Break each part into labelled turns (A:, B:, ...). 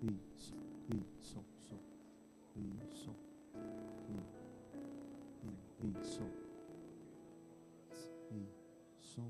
A: Isso, isso, som. Isso. Isso. Isso.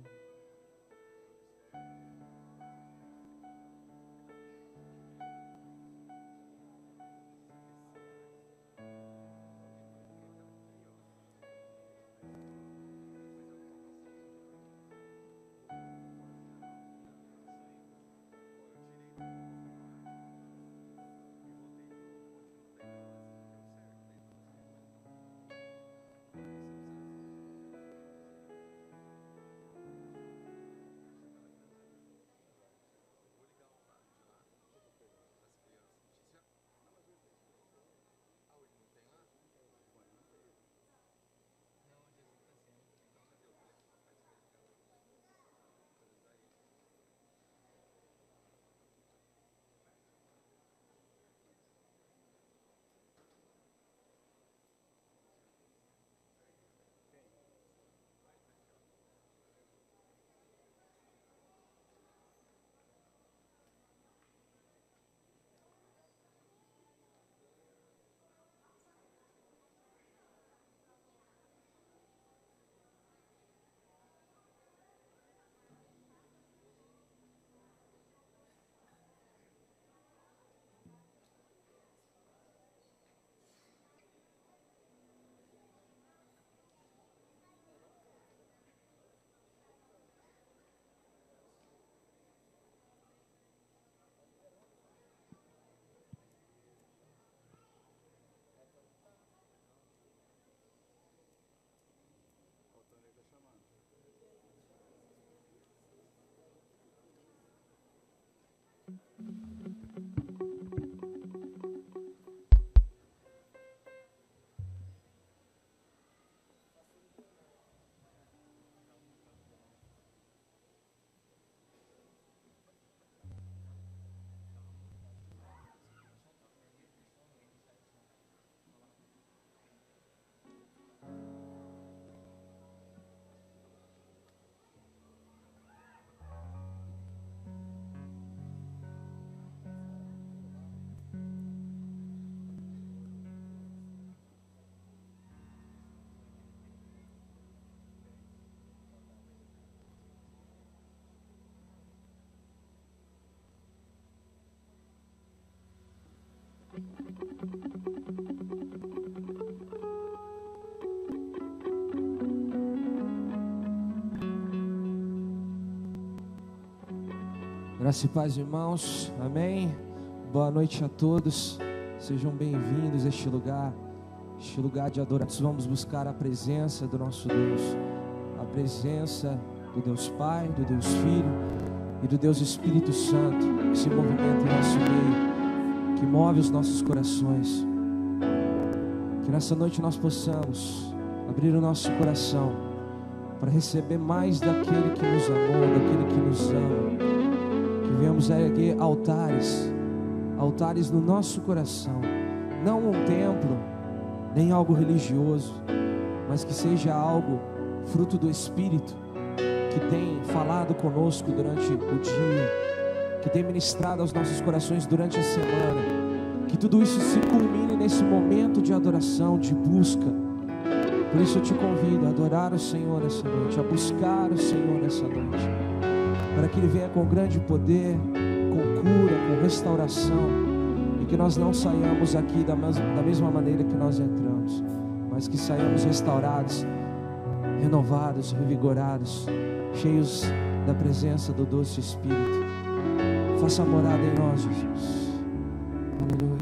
A: Graça e paz, irmãos, amém. Boa noite a todos, sejam bem-vindos a este lugar de adoração. Vamos buscar a presença do nosso Deus, a presença do Deus Pai, do Deus Filho e do Deus Espírito Santo, que se movimenta em nosso meio, que move os nossos corações. Que nessa noite nós possamos abrir o nosso coração para receber mais daquele que nos amou, daquele que nos ama. Que venhamos a erguer altares no nosso coração, não um templo, nem algo religioso, mas que seja algo fruto do Espírito, que tem falado conosco durante o dia, que tem ministrado aos nossos corações durante a semana. Que tudo isso se culmine nesse momento de adoração, de busca. Por isso eu te convido a adorar o Senhor essa noite, a buscar o Senhor essa noite, para que Ele venha com grande poder, com cura, com restauração, e que nós não saiamos aqui da mesma maneira que nós entramos, mas que saiamos restaurados, renovados, revigorados, cheios da presença do doce Espírito. Faça morada em nós, Jesus. Aleluia.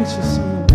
A: noite, Senhor.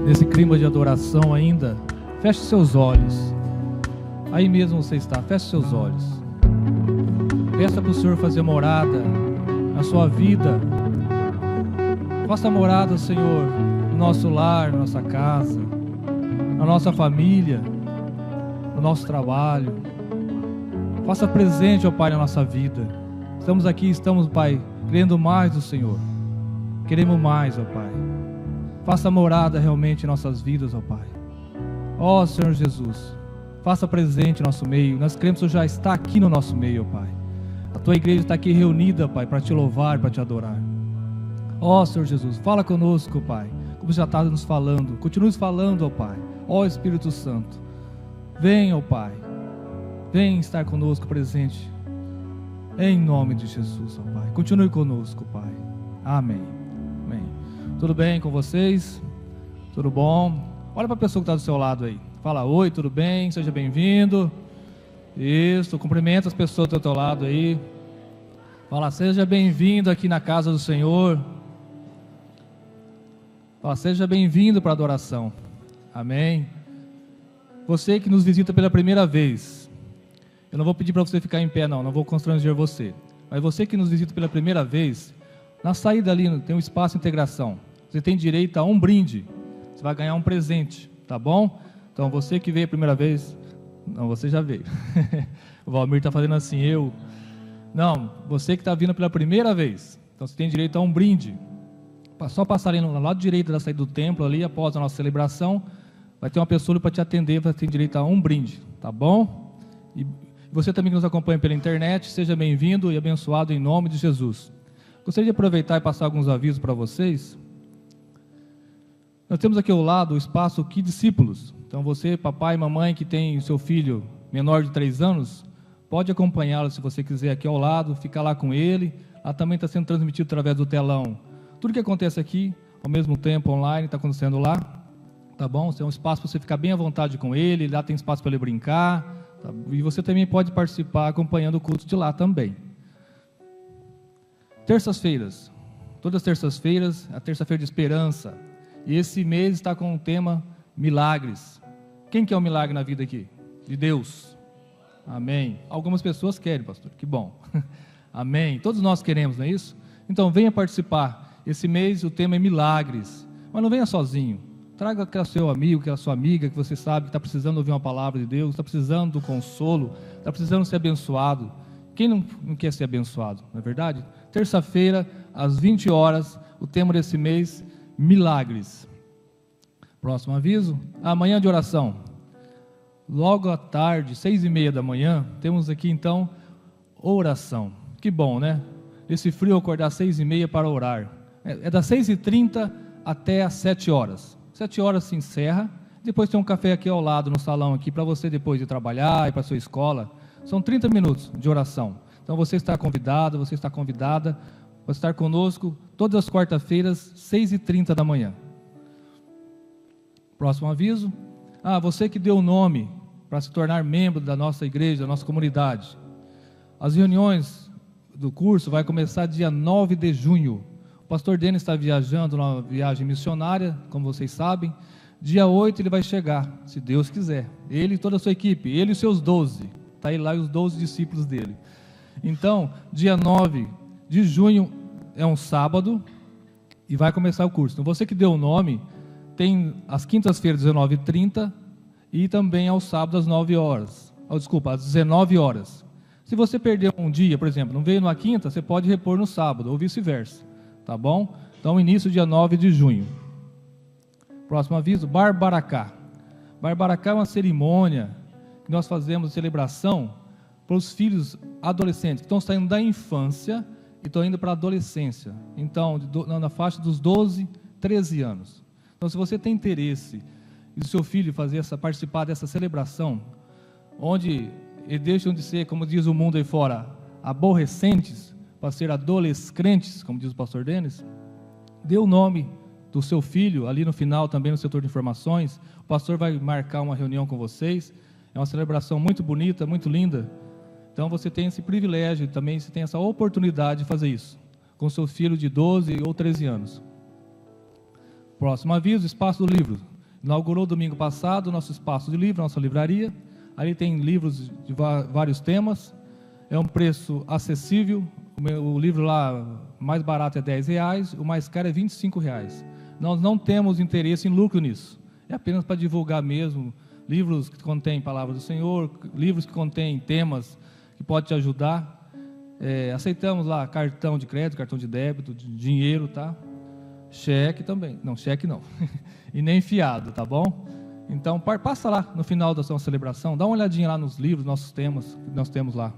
B: Nesse clima de adoração ainda, feche seus olhos. Aí mesmo você está, feche seus olhos. Peça para o Senhor fazer morada na sua vida. Faça morada, Senhor, no nosso lar, na nossa casa, na nossa família, no nosso trabalho. Faça presente, ó Pai, na nossa vida. Estamos aqui, Pai, querendo mais do Senhor. Queremos mais, ó Pai. Faça morada realmente em nossas vidas, ó Pai. Ó Senhor Jesus, faça presente em nosso meio. Nós queremos que o Senhor já está aqui no nosso meio, ó Pai. A Tua igreja está aqui reunida, Pai, para Te louvar, para Te adorar. Ó Senhor Jesus, fala conosco, Pai, como já está nos falando. Continue falando, ó Pai. Ó Espírito Santo, vem, ó Pai. Vem estar conosco presente. Em nome de Jesus, ó Pai. Continue conosco, Pai. Amém. Amém. Tudo bem com vocês? Tudo bom? Olha para a pessoa que está do seu lado aí. Fala, oi, tudo bem? Seja bem-vindo. Isso, cumprimenta as pessoas do teu lado aí. Fala, seja bem-vindo aqui na casa do Senhor. Fala, seja bem-vindo para a adoração. Amém. Você que nos visita pela primeira vez, eu não vou pedir para você ficar em pé não vou constranger você. Mas você que nos visita pela primeira vez, na saída ali tem um espaço de integração. Você tem direito a um brinde. Você vai ganhar um presente, tá bom? Então você que veio a primeira vez, não, você já veio. O Valmir está fazendo assim, não, você que está vindo pela primeira vez, então você tem direito a um brinde. Só passar ali no lado direito da saída do templo, ali após a nossa celebração, vai ter uma pessoa para te atender, vai ter direito a um brinde, tá bom? E você também que nos acompanha pela internet, seja bem-vindo e abençoado em nome de Jesus. Gostaria de aproveitar e passar alguns avisos para vocês. Nós temos aqui ao lado o espaço Que Discípulos. Então você, papai e mamãe que tem o seu filho menor de 3 anos, pode acompanhá-lo se você quiser aqui ao lado, ficar lá com ele. Lá também está sendo transmitido através do telão. Tudo que acontece aqui, ao mesmo tempo online, está acontecendo lá. Tá bom? É um espaço para você ficar bem à vontade com ele, lá tem espaço para ele brincar. Tá? E você também pode participar acompanhando o culto de lá também. Terças-feiras, todas as terças-feiras, a terça-feira de esperança, e esse mês está com o tema milagres. Quem quer um milagre na vida aqui? De Deus. Amém. Algumas pessoas querem, pastor, que bom. Amém. Todos nós queremos, não é isso? Então venha participar. Esse mês o tema é milagres, mas não venha sozinho. Traga aquele seu amigo, aquela sua amiga que você sabe que está precisando ouvir uma palavra de Deus, está precisando do consolo, está precisando ser abençoado. Quem não quer ser abençoado, não é verdade? Terça-feira, às 20 horas, o tema desse mês, milagres. Próximo aviso, amanhã de oração. Logo à tarde, 6h30 da manhã, temos aqui então oração. Que bom, né? Esse frio acordar às 6h30 para orar. É das 6h30 até às 7 horas. 7 horas se encerra. Depois tem um café aqui ao lado, no salão aqui, para você depois de trabalhar, ir para a sua escola. São 30 minutos de oração. Então você está convidado, você está convidada para estar conosco todas as quarta-feiras, 6h30 da manhã. Próximo aviso. Você que deu o nome para se tornar membro da nossa igreja, da nossa comunidade. As reuniões do curso vai começar dia 9 de junho. O pastor Denis está viajando numa viagem missionária, como vocês sabem. Dia 8 ele vai chegar, se Deus quiser. Ele e toda a sua equipe, ele e os seus 12. Está aí lá os 12 discípulos dele. Então, dia 9 de junho é um sábado e vai começar o curso. Então, você que deu o nome, tem às quintas-feiras, 19h30 e também aos sábados, às 9 horas. Às 19 horas. Se você perdeu um dia, por exemplo, não veio na quinta, você pode repor no sábado, ou vice-versa. Tá bom? Então, início dia 9 de junho. Próximo aviso, Barbaracá. Barbaracá é uma cerimônia que nós fazemos de celebração para os filhos adolescentes, que estão saindo da infância e estão indo para a adolescência. Então, na faixa dos 12, 13 anos. Então, se você tem interesse em seu filho participar dessa celebração, onde eles deixam de ser, como diz o mundo aí fora, aborrecentes, para ser adolescentes, como diz o pastor Denis, dê o nome do seu filho, ali no final, também no setor de informações. O pastor vai marcar uma reunião com vocês. É uma celebração muito bonita, muito linda. Então você tem esse privilégio, também você tem essa oportunidade de fazer isso, com seu filho de 12 ou 13 anos. Próximo aviso, Espaço do Livro. Inaugurou domingo passado o nosso espaço de livro, nossa livraria. Ali tem livros de vários temas. É um preço acessível. O livro lá mais barato é R$10, o mais caro é R$25. Nós não temos interesse em lucro nisso. É apenas para divulgar mesmo. Livros que contêm palavras do Senhor, livros que contêm temas que podem te ajudar. Aceitamos lá cartão de crédito, cartão de débito, dinheiro, tá? Cheque também. Não, cheque não. E nem fiado, tá bom? Então, passa lá no final da sua celebração, dá uma olhadinha lá nos livros, nossos temas que nós temos lá.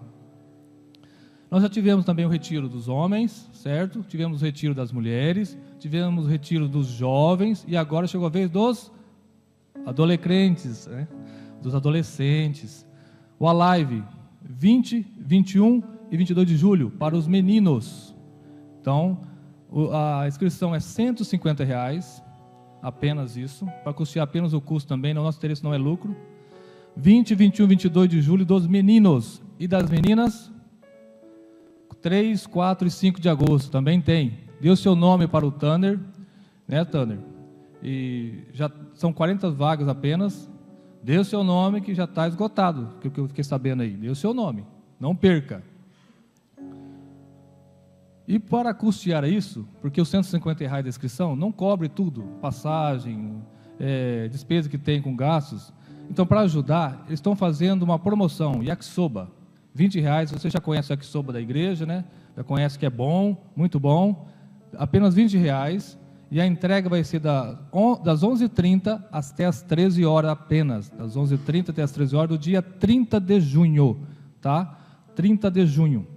B: Nós já tivemos também o retiro dos homens, certo? Tivemos o retiro das mulheres, tivemos o retiro dos jovens e agora chegou a vez dos adolescentes, né? Dos adolescentes. O Alive, 20, 21 e 22 de julho, para os meninos. Então, a inscrição é R$150, apenas isso, para custear apenas o custo também, o nosso interesse não é lucro. 20, 21 e 22 de julho dos meninos e das meninas, 3, 4 e 5 de agosto, também tem. Dê o seu nome para o Tanner, né, Tanner? E já são 40 vagas apenas. Dê o seu nome que já está esgotado, que eu fiquei sabendo aí. Dê o seu nome, não perca. E para custear isso, porque os R$150 da inscrição não cobre tudo, passagem, despesa que tem com gastos. Então, para ajudar, eles estão fazendo uma promoção, yakisoba, R$20, você já conhece o yakisoba da igreja, né? Já conhece que é bom, muito bom, apenas R$20, e a entrega vai ser das 11h30 até as 13 horas apenas, das 11h30 até as 13 horas do dia 30 de junho, tá? 30 de junho.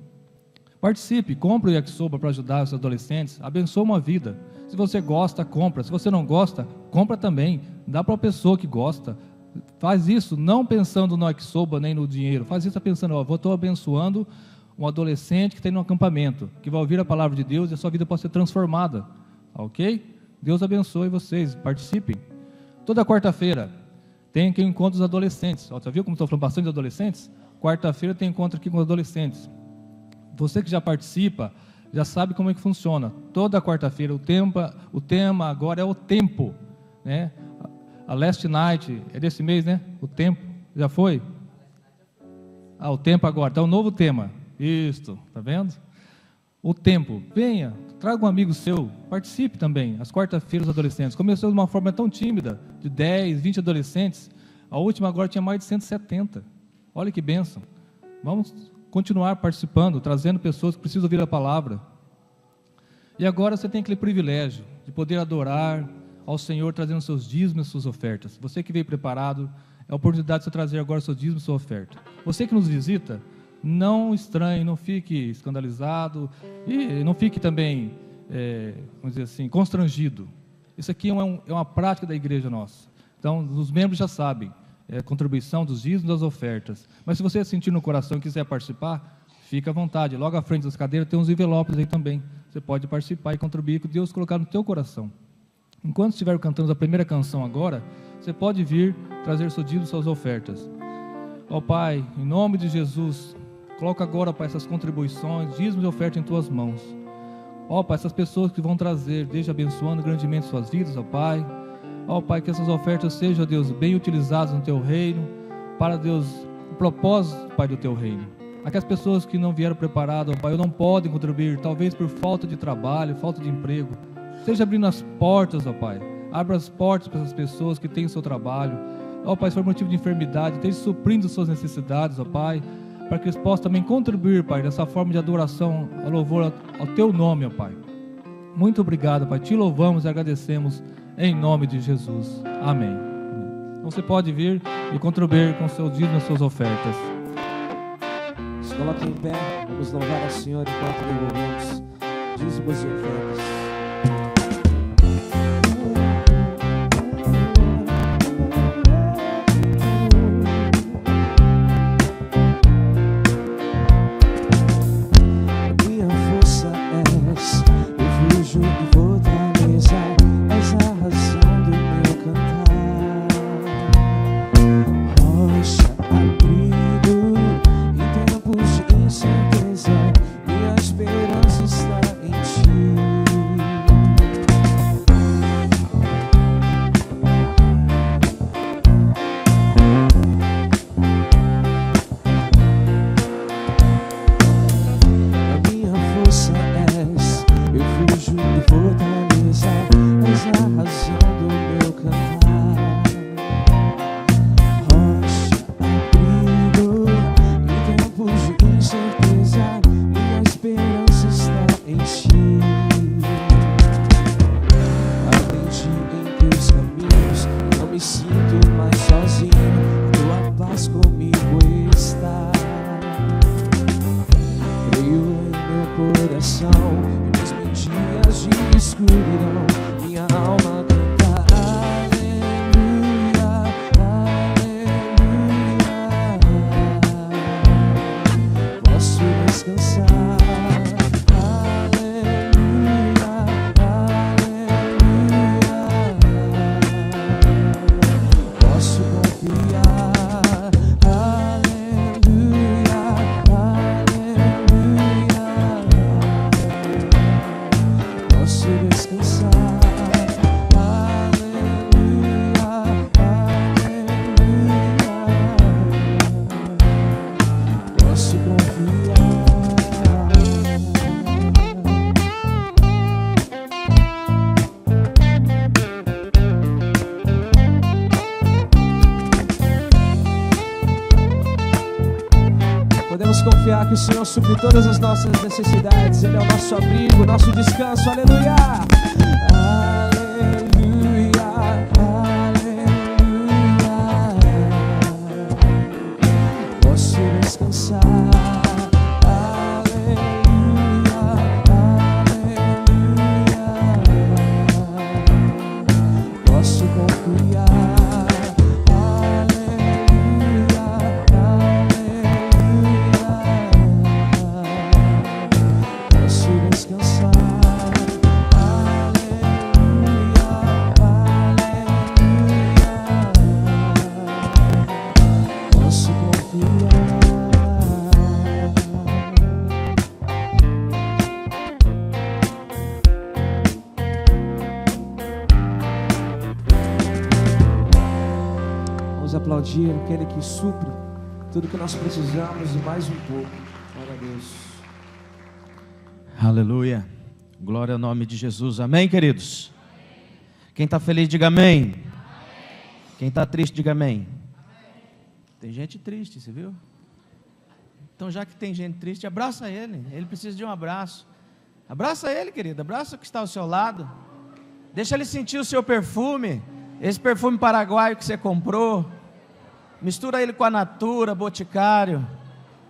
B: Participe, compre o yakisoba para ajudar os adolescentes, abençoa uma vida. Se você gosta, compra, se você não gosta, compra também, dá para a pessoa que gosta. Faz isso não pensando no yakisoba nem no dinheiro, faz isso pensando, estou abençoando um adolescente que está no acampamento, que vai ouvir a palavra de Deus e a sua vida pode ser transformada, ok? Deus abençoe vocês, participem. Toda quarta-feira tem aqui o encontro dos adolescentes, já viu como estou falando bastante de adolescentes? Quarta-feira tem encontro aqui com os adolescentes. Você que já participa, já sabe como é que funciona. Toda quarta-feira o tema agora é o tempo, né? A Last Night, é desse mês, né? O tempo, já foi? O tempo agora, então, um novo tema. Isso, tá vendo? O tempo, venha, traga um amigo seu, participe também. As quarta-feiras, os adolescentes. Começou de uma forma tão tímida, de 10, 20 adolescentes. A última agora tinha mais de 170. Olha que bênção. Vamos continuar participando, trazendo pessoas que precisam ouvir a palavra. E agora você tem aquele privilégio de poder adorar ao Senhor, trazendo seus dízimos e suas ofertas. Você que veio preparado, é a oportunidade de você trazer agora seu dízimo e sua oferta. Você que nos visita, não estranhe, não fique escandalizado e não fique também, vamos dizer assim, constrangido. Isso aqui é uma prática da igreja nossa. Então, os membros já sabem, a contribuição dos dízimos e das ofertas. Mas se você sentir no coração e quiser participar, fica à vontade. Logo à frente das cadeiras tem uns envelopes aí também. Você pode participar e contribuir com Deus colocar no teu coração. Enquanto estiver cantando a primeira canção agora, você pode vir trazer seu dízimo e suas ofertas. Ó Pai, em nome de Jesus, coloca agora, Pai, essas contribuições, dízimos e ofertas em tuas mãos. Ó Pai, essas pessoas que vão trazer, desde abençoando grandemente suas vidas, ó Pai. Ó Pai, que essas ofertas sejam, Deus, bem utilizadas no teu reino, para, Deus, o propósito, Pai, do teu reino. Aquelas pessoas que não vieram preparadas, ó Pai, ou não podem contribuir, talvez por falta de trabalho, falta de emprego, esteja abrindo as portas, ó Pai. Abra as portas para essas pessoas que têm o seu trabalho. Ó Pai, se for motivo de enfermidade, esteja suprindo suas necessidades, ó Pai, para que eles possam também contribuir, Pai, dessa forma de adoração, a louvor ao teu nome, ó Pai. Muito obrigado, Pai. Te louvamos e agradecemos em nome de Jesus. Amém. Então você pode vir e contribuir com seus dízimos e suas ofertas.
A: Se coloque em pé, vamos louvar ao Senhor enquanto devolvemos dízimos e ofertas. Confiar que o Senhor supre todas as nossas necessidades. Ele é o nosso abrigo, nosso descanso. Aleluia! Aleluia, aleluia. Posso descansar. Aleluia, aleluia. Posso confiar. Aplaudir aquele que supre tudo que nós precisamos e mais um pouco. Glória a Deus.
C: Aleluia. Glória ao nome de Jesus. Amém, queridos? Quem está feliz, diga amém. Quem está triste, diga amém. Tem gente triste, você viu? Então, já que tem gente triste, abraça ele. Ele precisa de um abraço. Abraça ele, querido. Abraça o que está ao seu lado. Deixa ele sentir o seu perfume. Esse perfume paraguaio que você comprou. Mistura ele com a Natura, Boticário.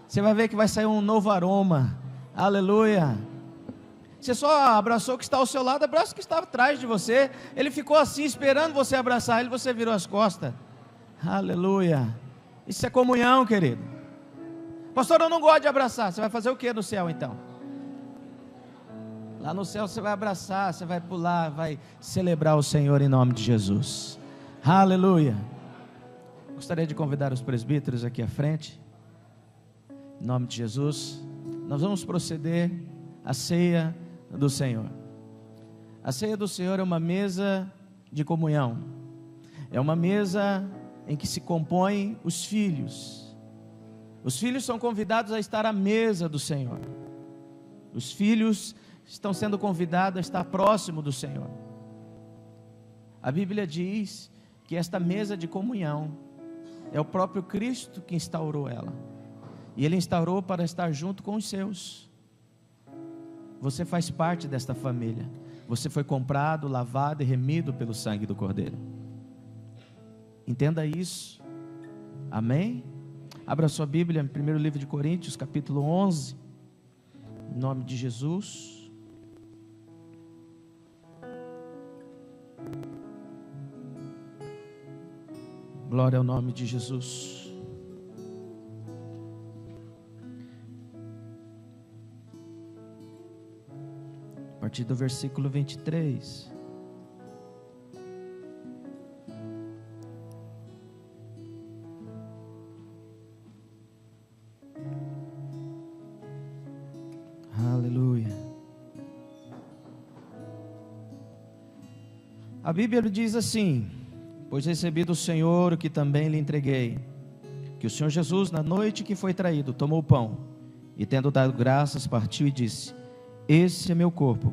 C: Você vai ver que vai sair um novo aroma. Aleluia. Você só abraçou o que está ao seu lado, abraça o que está atrás de você. Ele ficou assim, esperando você abraçar ele, você virou as costas. Aleluia. Isso é comunhão, querido. Pastor, eu não gosto de abraçar. Você vai fazer o que no céu então? Lá no céu você vai abraçar, você vai pular, vai celebrar o Senhor em nome de Jesus. Aleluia. Gostaria de convidar os presbíteros aqui à frente. Em nome de Jesus. Nós vamos proceder à ceia do Senhor. A ceia do Senhor é uma mesa de comunhão. É uma mesa em que se compõem os filhos. Os filhos são convidados a estar à mesa do Senhor. Os filhos estão sendo convidados a estar próximo do Senhor. A Bíblia diz que esta mesa de comunhão é o próprio Cristo que instaurou ela. E Ele instaurou para estar junto com os seus. Você faz parte desta família. Você foi comprado, lavado e remido pelo sangue do Cordeiro. Entenda isso. Amém? Abra sua Bíblia no primeiro livro de Coríntios, capítulo 11. Em nome de Jesus. Glória ao nome de Jesus. A partir do versículo 23. Aleluia. A Bíblia diz assim: pois recebi do Senhor o que também lhe entreguei, que o Senhor Jesus, na noite que foi traído, tomou o pão, e tendo dado graças, partiu e disse: esse é meu corpo,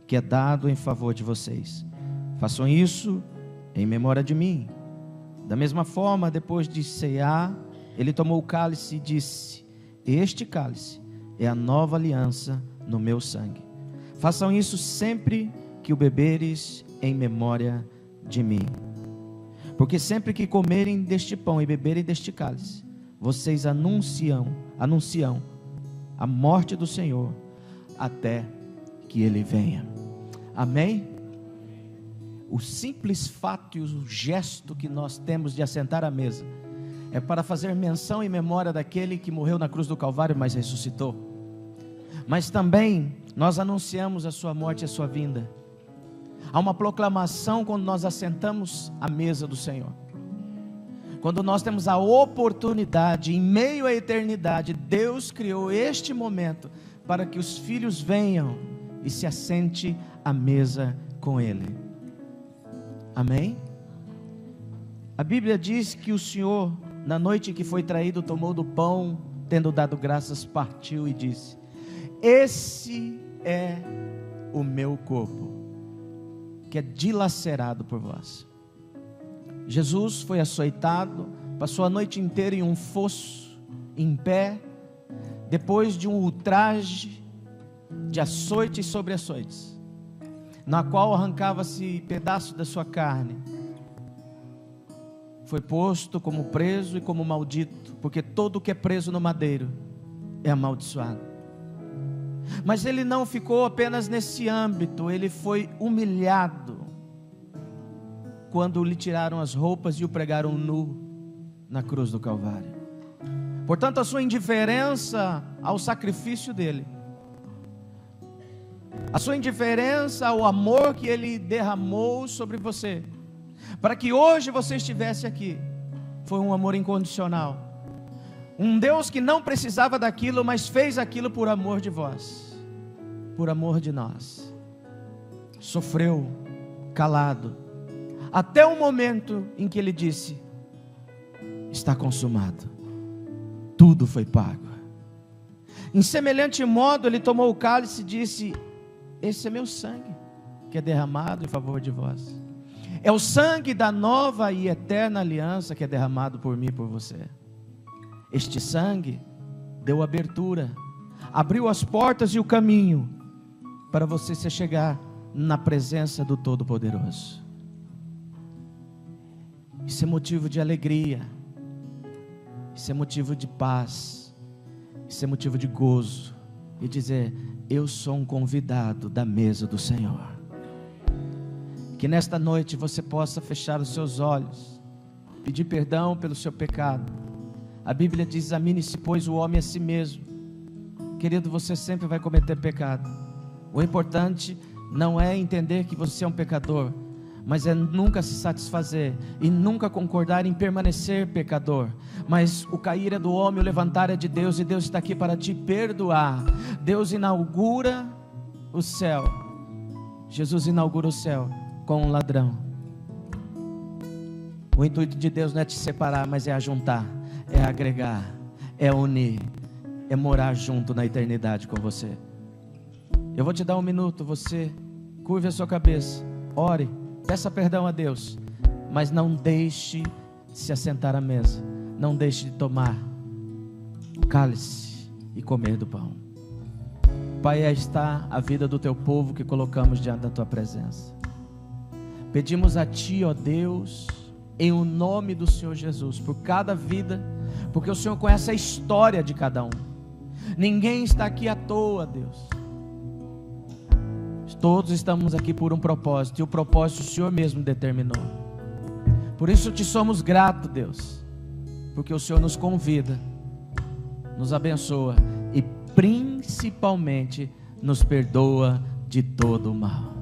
C: que é dado em favor de vocês. Façam isso em memória de mim. Da mesma forma, depois de cear, ele tomou o cálice e disse: este cálice é a nova aliança no meu sangue. Façam isso sempre que o beberes em memória de mim. Porque sempre que comerem deste pão e beberem deste cálice, vocês anunciam a morte do Senhor até que Ele venha. Amém? O simples fato e o gesto que nós temos de assentar à mesa é para fazer menção e memória daquele que morreu na cruz do Calvário, mas ressuscitou. Mas também nós anunciamos a sua morte e a sua vinda. Há uma proclamação quando nós assentamos à mesa do Senhor. Quando nós temos a oportunidade, em meio à eternidade, Deus criou este momento para que os filhos venham e se assente à mesa com Ele. Amém? A Bíblia diz que o Senhor, na noite que foi traído, tomou do pão, tendo dado graças, partiu e disse: esse é o meu corpo, que é dilacerado por vós. Jesus foi açoitado, passou a noite inteira em um fosso, em pé, depois de um ultraje de açoites sobre açoites, na qual arrancava-se pedaços da sua carne. Foi posto como preso e como maldito, porque todo o que é preso no madeiro é amaldiçoado. Mas ele não ficou apenas nesse âmbito, ele foi humilhado quando lhe tiraram as roupas e o pregaram nu na cruz do Calvário. Portanto, a sua indiferença ao sacrifício dele, a sua indiferença ao amor que ele derramou sobre você, para que hoje você estivesse aqui, foi um amor incondicional. Um Deus que não precisava daquilo, mas fez aquilo por amor de vós, por amor de nós. Sofreu, calado, até o momento em que ele disse: está consumado, tudo foi pago. Em semelhante modo, ele tomou o cálice e disse: esse é meu sangue, que é derramado em favor de vós. É o sangue da nova e eterna aliança que é derramado por mim e por você. Este sangue deu abertura, abriu as portas e o caminho para você se chegar na presença do Todo-Poderoso. Isso é motivo de alegria, isso é motivo de paz, isso é motivo de gozo, e dizer: eu sou um convidado da mesa do Senhor. Que nesta noite você possa fechar os seus olhos, pedir perdão pelo seu pecado. A Bíblia diz: examine-se, pois, o homem a si mesmo. Querido, você sempre vai cometer pecado. O importante não é entender que você é um pecador, mas é nunca se satisfazer e nunca concordar em permanecer pecador. Mas o cair é do homem, o levantar é de Deus, e Deus está aqui para te perdoar. Deus inaugura o céu, Jesus inaugura o céu com um ladrão. O intuito de Deus não é te separar, mas é ajuntar, é agregar, é unir, é morar junto na eternidade com você. Eu vou te dar um minuto, você curve a sua cabeça, ore, peça perdão a Deus, mas não deixe de se assentar à mesa, não deixe de tomar o cálice e comer do pão. Pai, aí está a vida do teu povo que colocamos diante da tua presença. Pedimos a ti, ó Deus, em o nome do Senhor Jesus, por cada vida, porque o Senhor conhece a história de cada um. Ninguém está aqui à toa, Deus. Todos estamos aqui por um propósito, e o propósito o Senhor mesmo determinou. Por isso te somos gratos, Deus, porque o Senhor nos convida, nos abençoa e principalmente nos perdoa de todo o mal.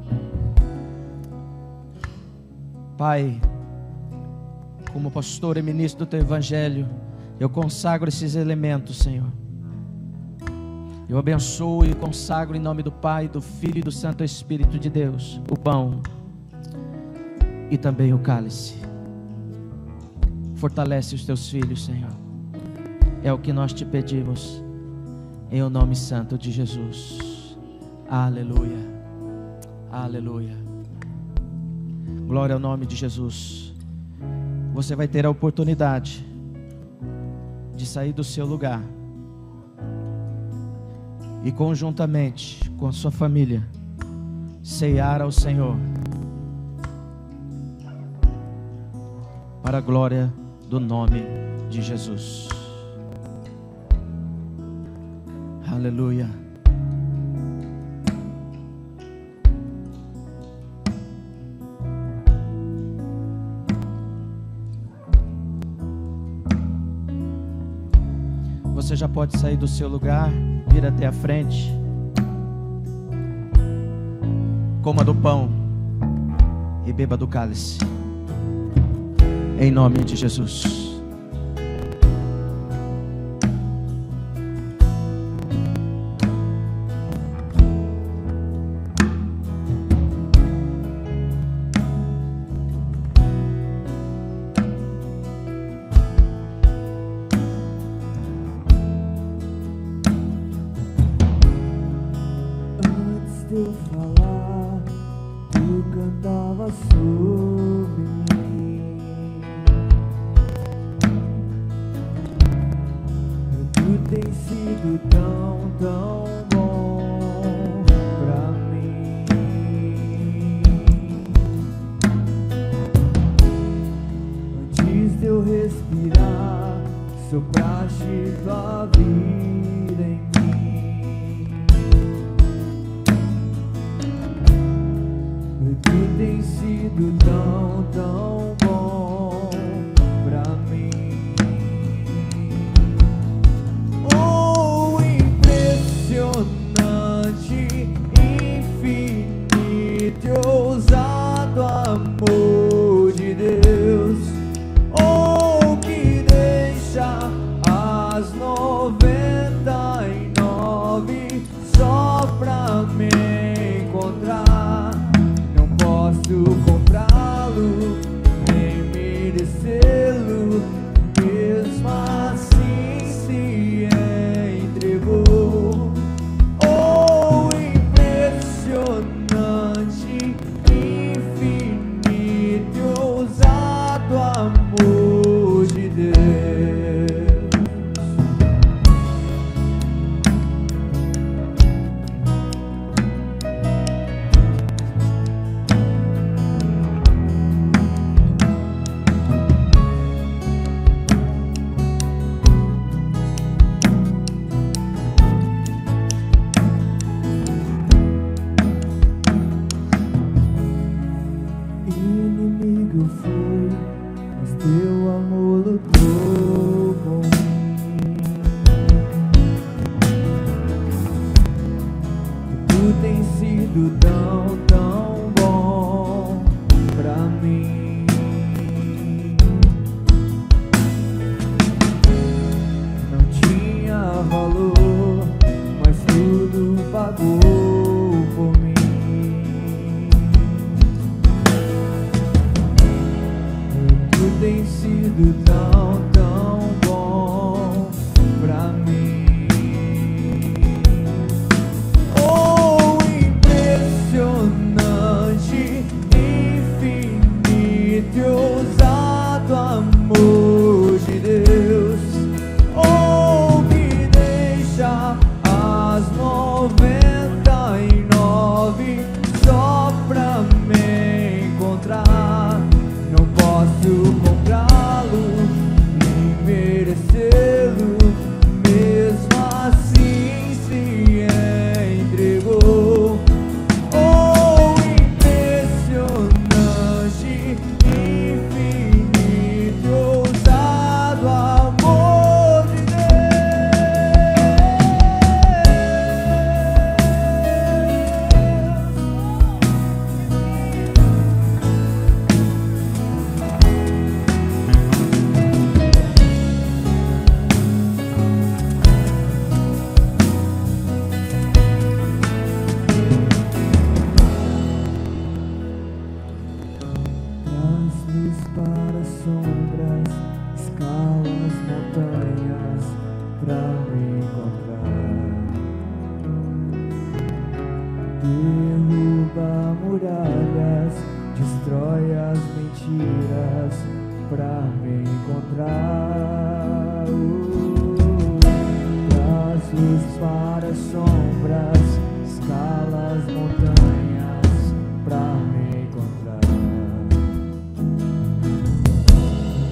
C: Pai, como pastor e ministro do teu evangelho, eu consagro esses elementos, Senhor. Eu abençoo e consagro em nome do Pai, do Filho e do Santo Espírito de Deus, o pão e também o cálice. Fortalece os teus filhos, Senhor. É o que nós te pedimos, em o nome santo de Jesus. Aleluia, aleluia. Glória ao nome de Jesus. Você vai ter a oportunidade de sair do seu lugar e conjuntamente com a sua família ceiar ao Senhor, para a glória do nome de Jesus. Aleluia. Você já pode sair do seu lugar, vir até a frente, coma do pão e beba do cálice, em nome de Jesus.
D: Eu falar, tu cantava sobre mim. Tu tens sido tão, tão bom pra mim. Antes de eu respirar, sopraste tua vida em mim. Tu tens sido tão, tão bom pra mim. Oh, impressionante, infinito e ousado amor de Deus. Oh, que deixa as 99 só pra me encontrar. Posso comprá-lo, Tu tem sido tão, tão bom pra mim. Não tinha valor, mas tudo pagou por mim. Tu tem sido tão, tão bom pra mim. Oh, impressionante, infinito e ousado amor de Deus. Oh, que deixa as 99 só pra me encontrar. Não posso comprá-lo, nem merecê-lo, mesmo assim se entregou. Oh, impressionante, infinito, ousado amor de Traz luz para sombras, escalas montanhas pra me encontrar. Derruba muralhas, destrói as mentiras pra me encontrar. Traz luz para sombras, escalas montanhas pra me encontrar.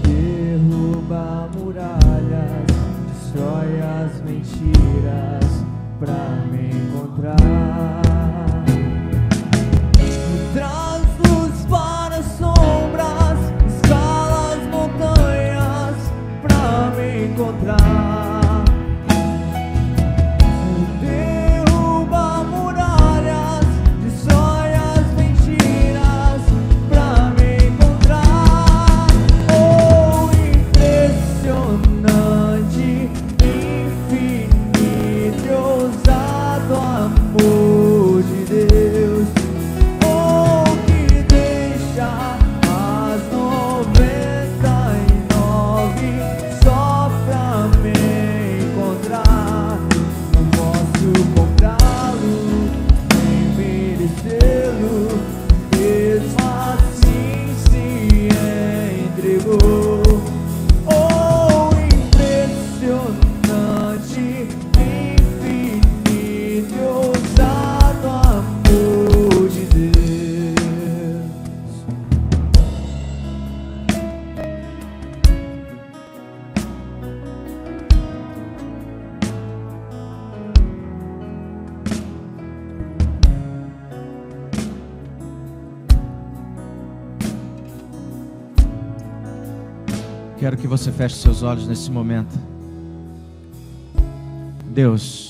D: Derruba muralhas, destrói as mentiras pra me encontrar. Traz luz para sombras, escala as montanhas pra me encontrar. Derruba muralhas, destrói as mentiras pra me encontrar. Oh, impressionante, infinito e ousado amor de Deus. Oh, que deixa as 99 só pra me encontrar. Não posso comprá-lo, nem merecê-lo, mesmo assim se entregou. Oh, impressionante, infinito e ousado amor de Deus.
C: Quero que você feche seus olhos nesse momento. Deus,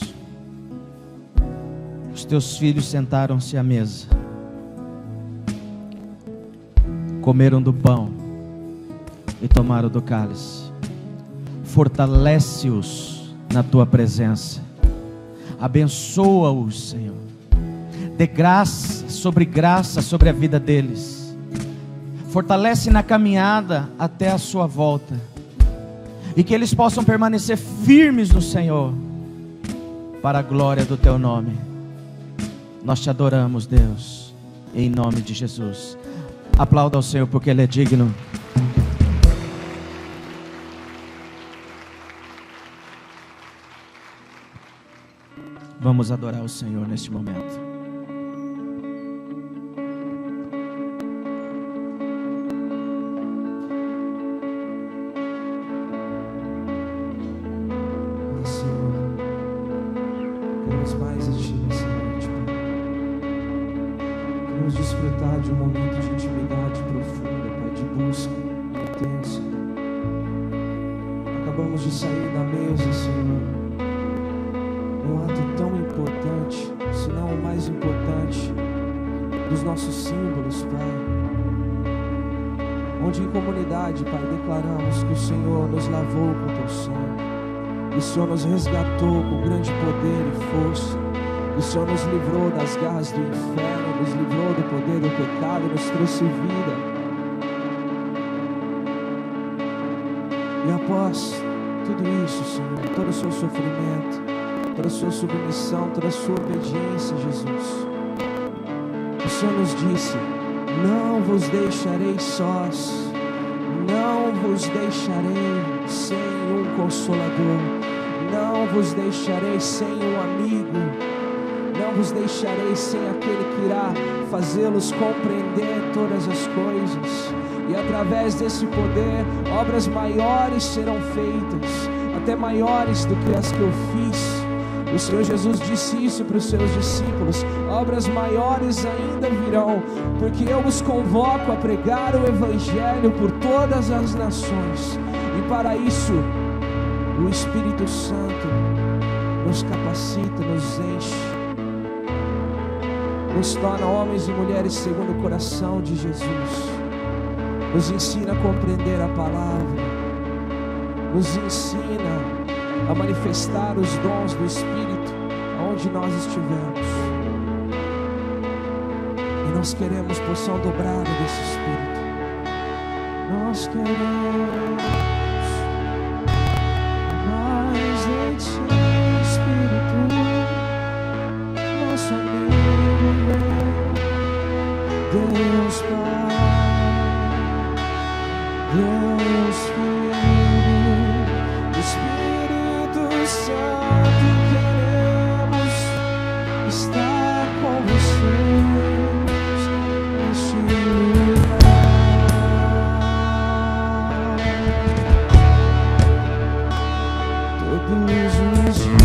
C: os teus filhos sentaram-se à mesa, comeram do pão e tomaram do cálice. Fortalece-os na tua presença, abençoa-os, Senhor, dê graça sobre a vida deles. Fortalece na caminhada até a sua volta, e que eles possam permanecer firmes no Senhor, para a glória do teu nome. Nós te adoramos, Deus, em nome de Jesus. Aplauda ao Senhor, porque Ele é digno. Vamos adorar o Senhor neste momento.
A: Mais a Ti nessa noite, Pai. Queremos desfrutar de um momento de intimidade profunda, Pai, de busca intensa. Acabamos de sair da mesa, Senhor, um ato tão importante, se não o mais importante dos nossos símbolos, Pai. Onde em comunidade, Pai, declaramos que o Senhor nos lavou com teu sangue, que o Senhor nos resgatou com grande poder e força, que o Senhor nos livrou das garras do inferno, nos livrou do poder do pecado, nos trouxe vida. E após tudo isso, Senhor, todo o seu sofrimento, toda a sua submissão, toda a sua obediência, Jesus, o Senhor nos disse: não vos deixarei sós, não vos deixarei sem um consolador, não vos deixarei sem um amigo, não vos deixarei sem aquele que irá fazê-los compreender todas as coisas. E através desse poder, obras maiores serão feitas, até maiores do que as que eu fiz. O Senhor Jesus disse isso para os seus discípulos: obras maiores ainda virão, porque eu os convoco a pregar o Evangelho por todas as nações. E para isso, o Espírito Santo nos capacita, nos enche, nos torna homens e mulheres segundo o coração de Jesus, nos ensina a compreender a palavra, nos ensina a manifestar os dons do Espírito aonde nós estivermos. E nós queremos porção dobrada desse Espírito. Nós queremos mais de ti, Espírito, nosso amigo, Deus Pai, Deus Filho, Espírito Santo, queremos estar com vocês neste lugar. Todos os dias.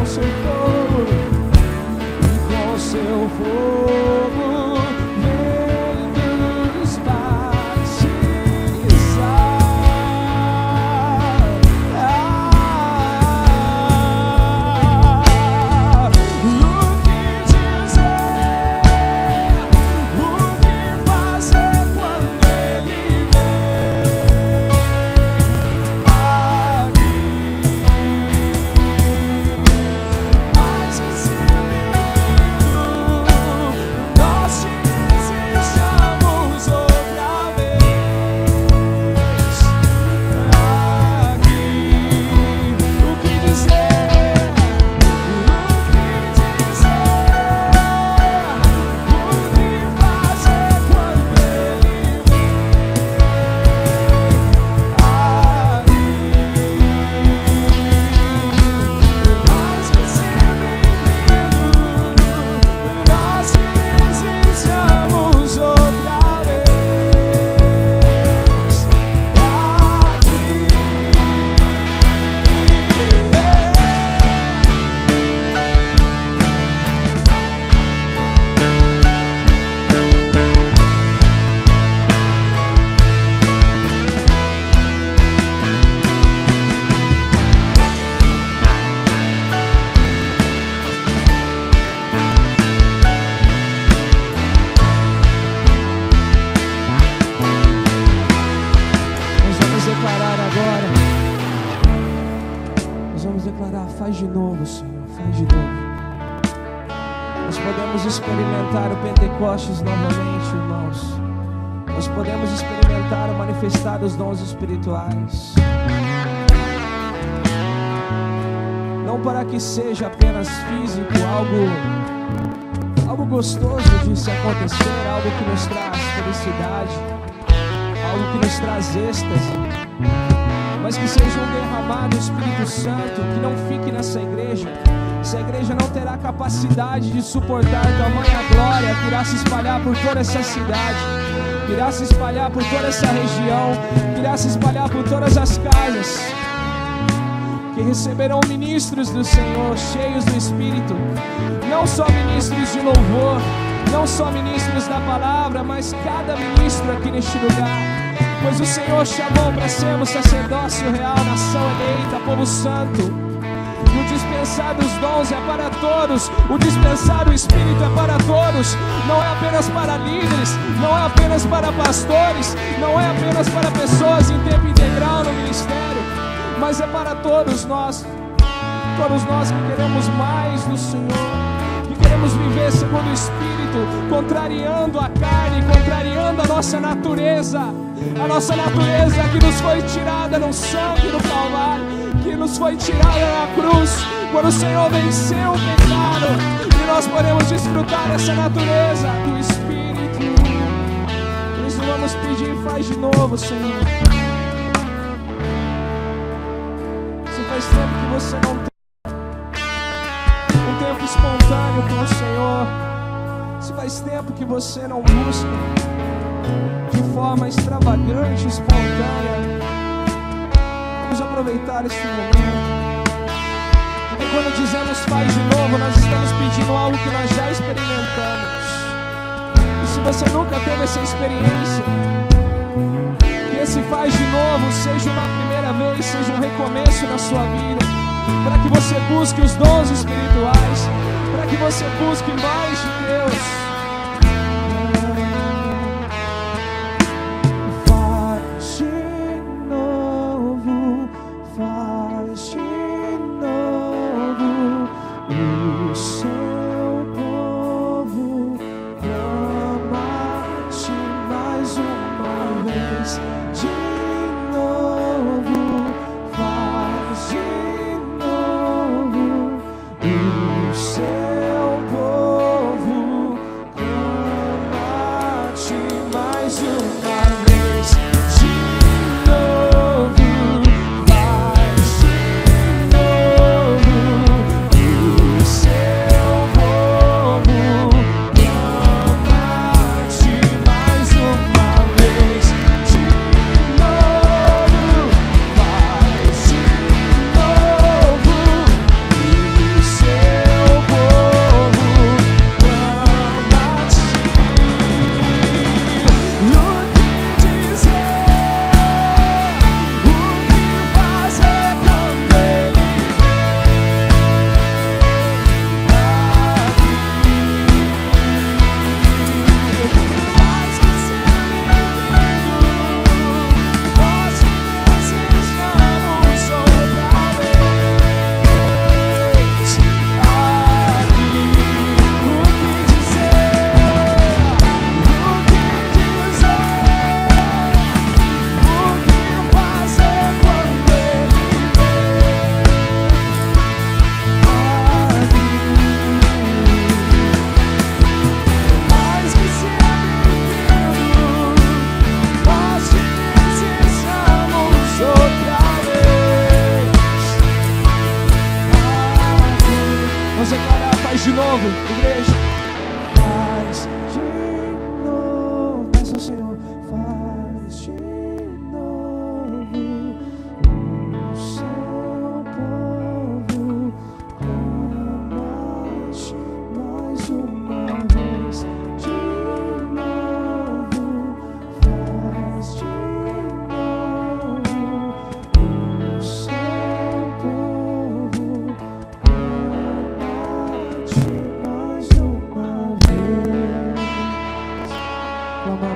D: seu fogo, e com seu fogo
A: faz de novo. Nós podemos experimentar o Pentecostes novamente, irmãos. Nós podemos experimentar o manifestar dos dons espirituais. Não para que seja apenas físico, algo gostoso de se acontecer, algo que nos traz felicidade, algo que nos traz êxtase, mas que seja um derramado do Espírito Santo, que não fique nessa igreja. Essa igreja não terá capacidade de suportar tamanha glória que irá se espalhar por toda essa cidade, que irá se espalhar por toda essa região, que irá se espalhar por todas as casas, que receberão ministros do Senhor, cheios do Espírito, não só ministros de louvor, não só ministros da palavra, mas cada ministro aqui neste lugar, pois o Senhor chamou para sermos sacerdócio real, nação eleita, povo santo. E o dispensar dos dons é para todos, o dispensar do Espírito é para todos, não é apenas para líderes, não é apenas para pastores, não é apenas para pessoas em tempo integral no ministério, mas é para todos nós que queremos mais do Senhor, que queremos viver segundo o Espírito, contrariando a carne, contrariando a nossa natureza que nos foi tirada no sangue do Calvário, que nos foi tirada na cruz, quando o Senhor venceu o pecado, e nós podemos desfrutar essa natureza do Espírito. Por isso vamos pedir, faz de novo, Senhor. Se faz tempo que você não tem um tempo espontâneo com o Senhor, se faz tempo que você não busca de forma extravagante, espontânea, vamos aproveitar esse momento. Porque quando dizemos faz de novo, nós estamos pedindo algo que nós já experimentamos. E se você nunca teve essa experiência, que esse faz de novo seja uma primeira vez, seja um recomeço na sua vida, para que você busque os dons espirituais, para que você busque mais de Deus.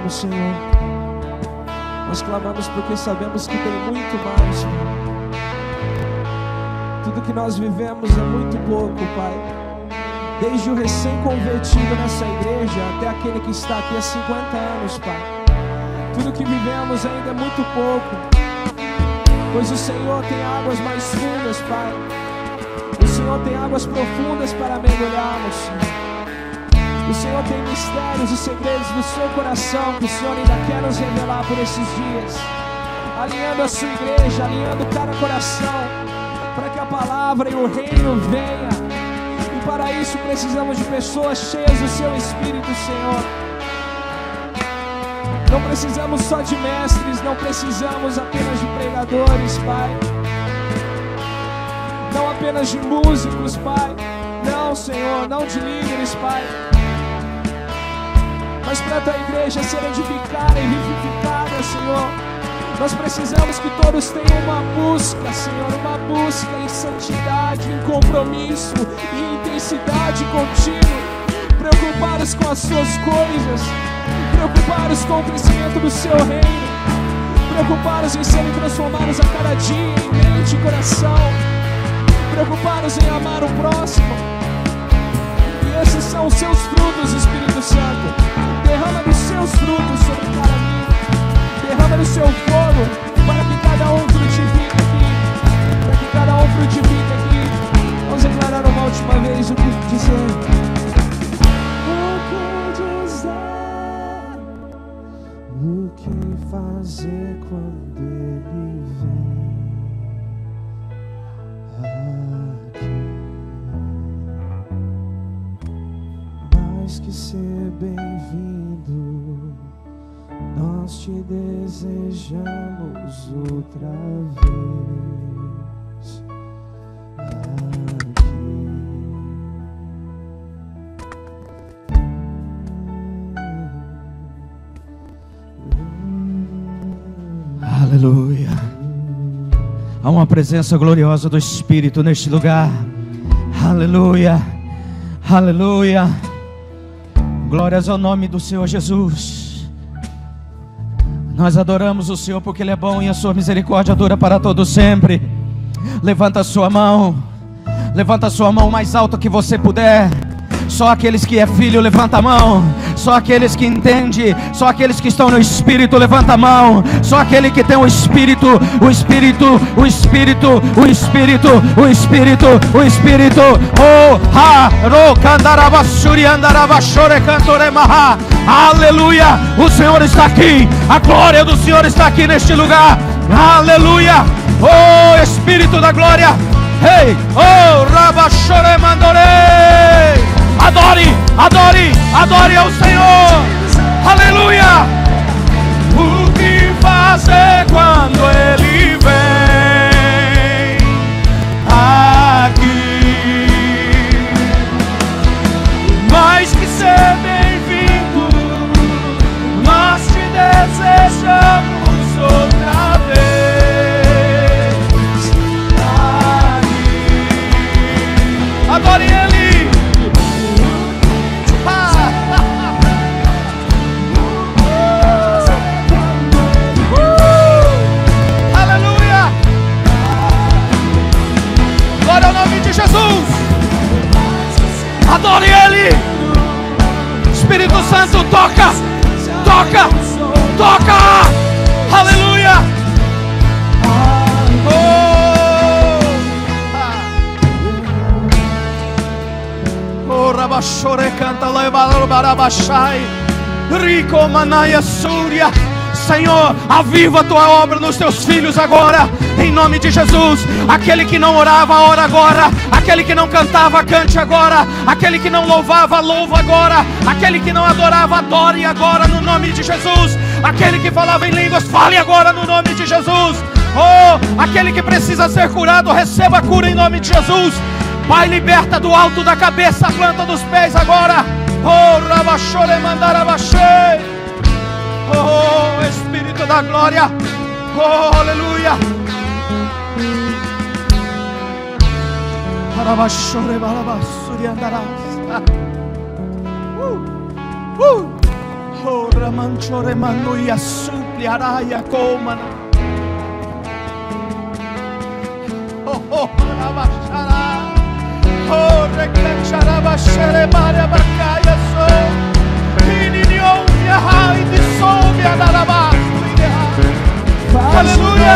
A: Senhor, nós clamamos porque sabemos que tem muito mais, Senhor. Tu tudo que nós vivemos é muito pouco, Pai. Desde o recém-convertido nessa igreja até aquele que está aqui há 50 anos, Pai. Tudo que vivemos ainda é muito pouco, pois o Senhor tem águas mais fundas, Pai. O Senhor tem águas profundas para mergulharmos. O Senhor tem mistérios e segredos do seu coração que o Senhor ainda quer nos revelar por esses dias, alinhando a sua igreja, alinhando cada coração, para que a palavra e o reino venha. E para isso precisamos de pessoas cheias do seu Espírito, Senhor. Não precisamos só de mestres, não precisamos apenas de pregadores, Pai. Não apenas de músicos, Pai. Não, Senhor, não de líderes, Pai. Mas para a tua igreja ser edificada e vivificada, Senhor, nós precisamos que todos tenham uma busca, Senhor, uma busca em santidade, em compromisso e em intensidade contínua, preocupados com as suas coisas, preocupados com o crescimento do seu reino, preocupados em serem transformados a cada dia em mente e coração, preocupados em amar o próximo. E esses são os seus frutos, Espírito Santo. Derrama dos seus frutos sobre cada vida, derrama do seu fogo, para que cada um frutifique aqui, para que cada um frutifique aqui. Vamos declarar uma última vez o que dizer. O que fazer quando ele vem aqui? Mais que ser bem-vindo, nós te desejamos outra vez aqui.
C: Aleluia. Há uma presença gloriosa do Espírito neste lugar. Aleluia. Aleluia. Glórias ao nome do Senhor Jesus. Nós adoramos o Senhor porque Ele é bom e a sua misericórdia dura para todo sempre. Levanta a sua mão. Levanta a sua mão mais alta que você puder. Só aqueles que é filho, levanta a mão. Só aqueles que entendem, só aqueles que estão no Espírito, levanta a mão. Só aquele que tem o Espírito, o Espírito, o Espírito, o Espírito, o Espírito, o Espírito. Oh, ha, ro, candarabashuri, andarabashore, cantoremaha. Aleluia, o Senhor está aqui. A glória do Senhor está aqui neste lugar. Aleluia, oh Espírito da glória. Hey, oh, rabashore mandore. Adore, adore, adore ao Senhor. Aleluia. O que fazer quando Ele vem aqui? Mais que ser bem-vindo, nós te desejamos outra vez aqui. Adore Ele. Glória ao nome de Jesus. Adore Ele. Espírito Santo, toca, toca, toca. Aleluia. Oh, rabachore canta barabachai. Rico manaia súria. Senhor, aviva a tua obra nos teus filhos agora, em nome de Jesus. Aquele que não orava, ora agora. Aquele que não cantava, cante agora. Aquele que não louvava, louva agora. Aquele que não adorava, adore agora, no nome de Jesus. Aquele que falava em línguas, fale agora, no nome de Jesus. Oh, aquele que precisa ser curado, receba a cura em nome de Jesus. Pai, liberta do alto da cabeça, a planta dos pés agora. Oh, rabachore mandarabachei. Oh, Espírito da glória. Oh, aleluia. Arabachore balabassuri andarás. Oh, ramanchore manuia supli araia comana. Oh, arabachore. Oh, recancharaba xerebaria bacaia so. Ininho viahai de som viadaraba. Aleluia.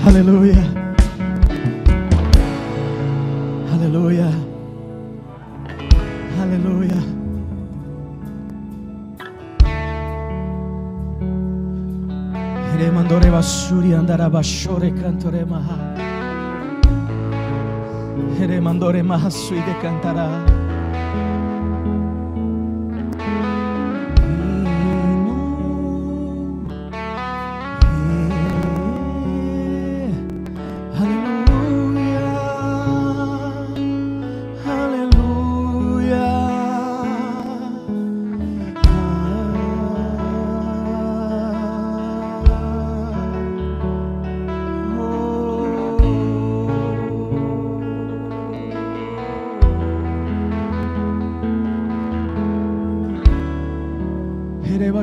C: Aleluia, aleluia, aleluia. Remandore basuri andara bashore cantore maha. Remandore mahasui de cantará.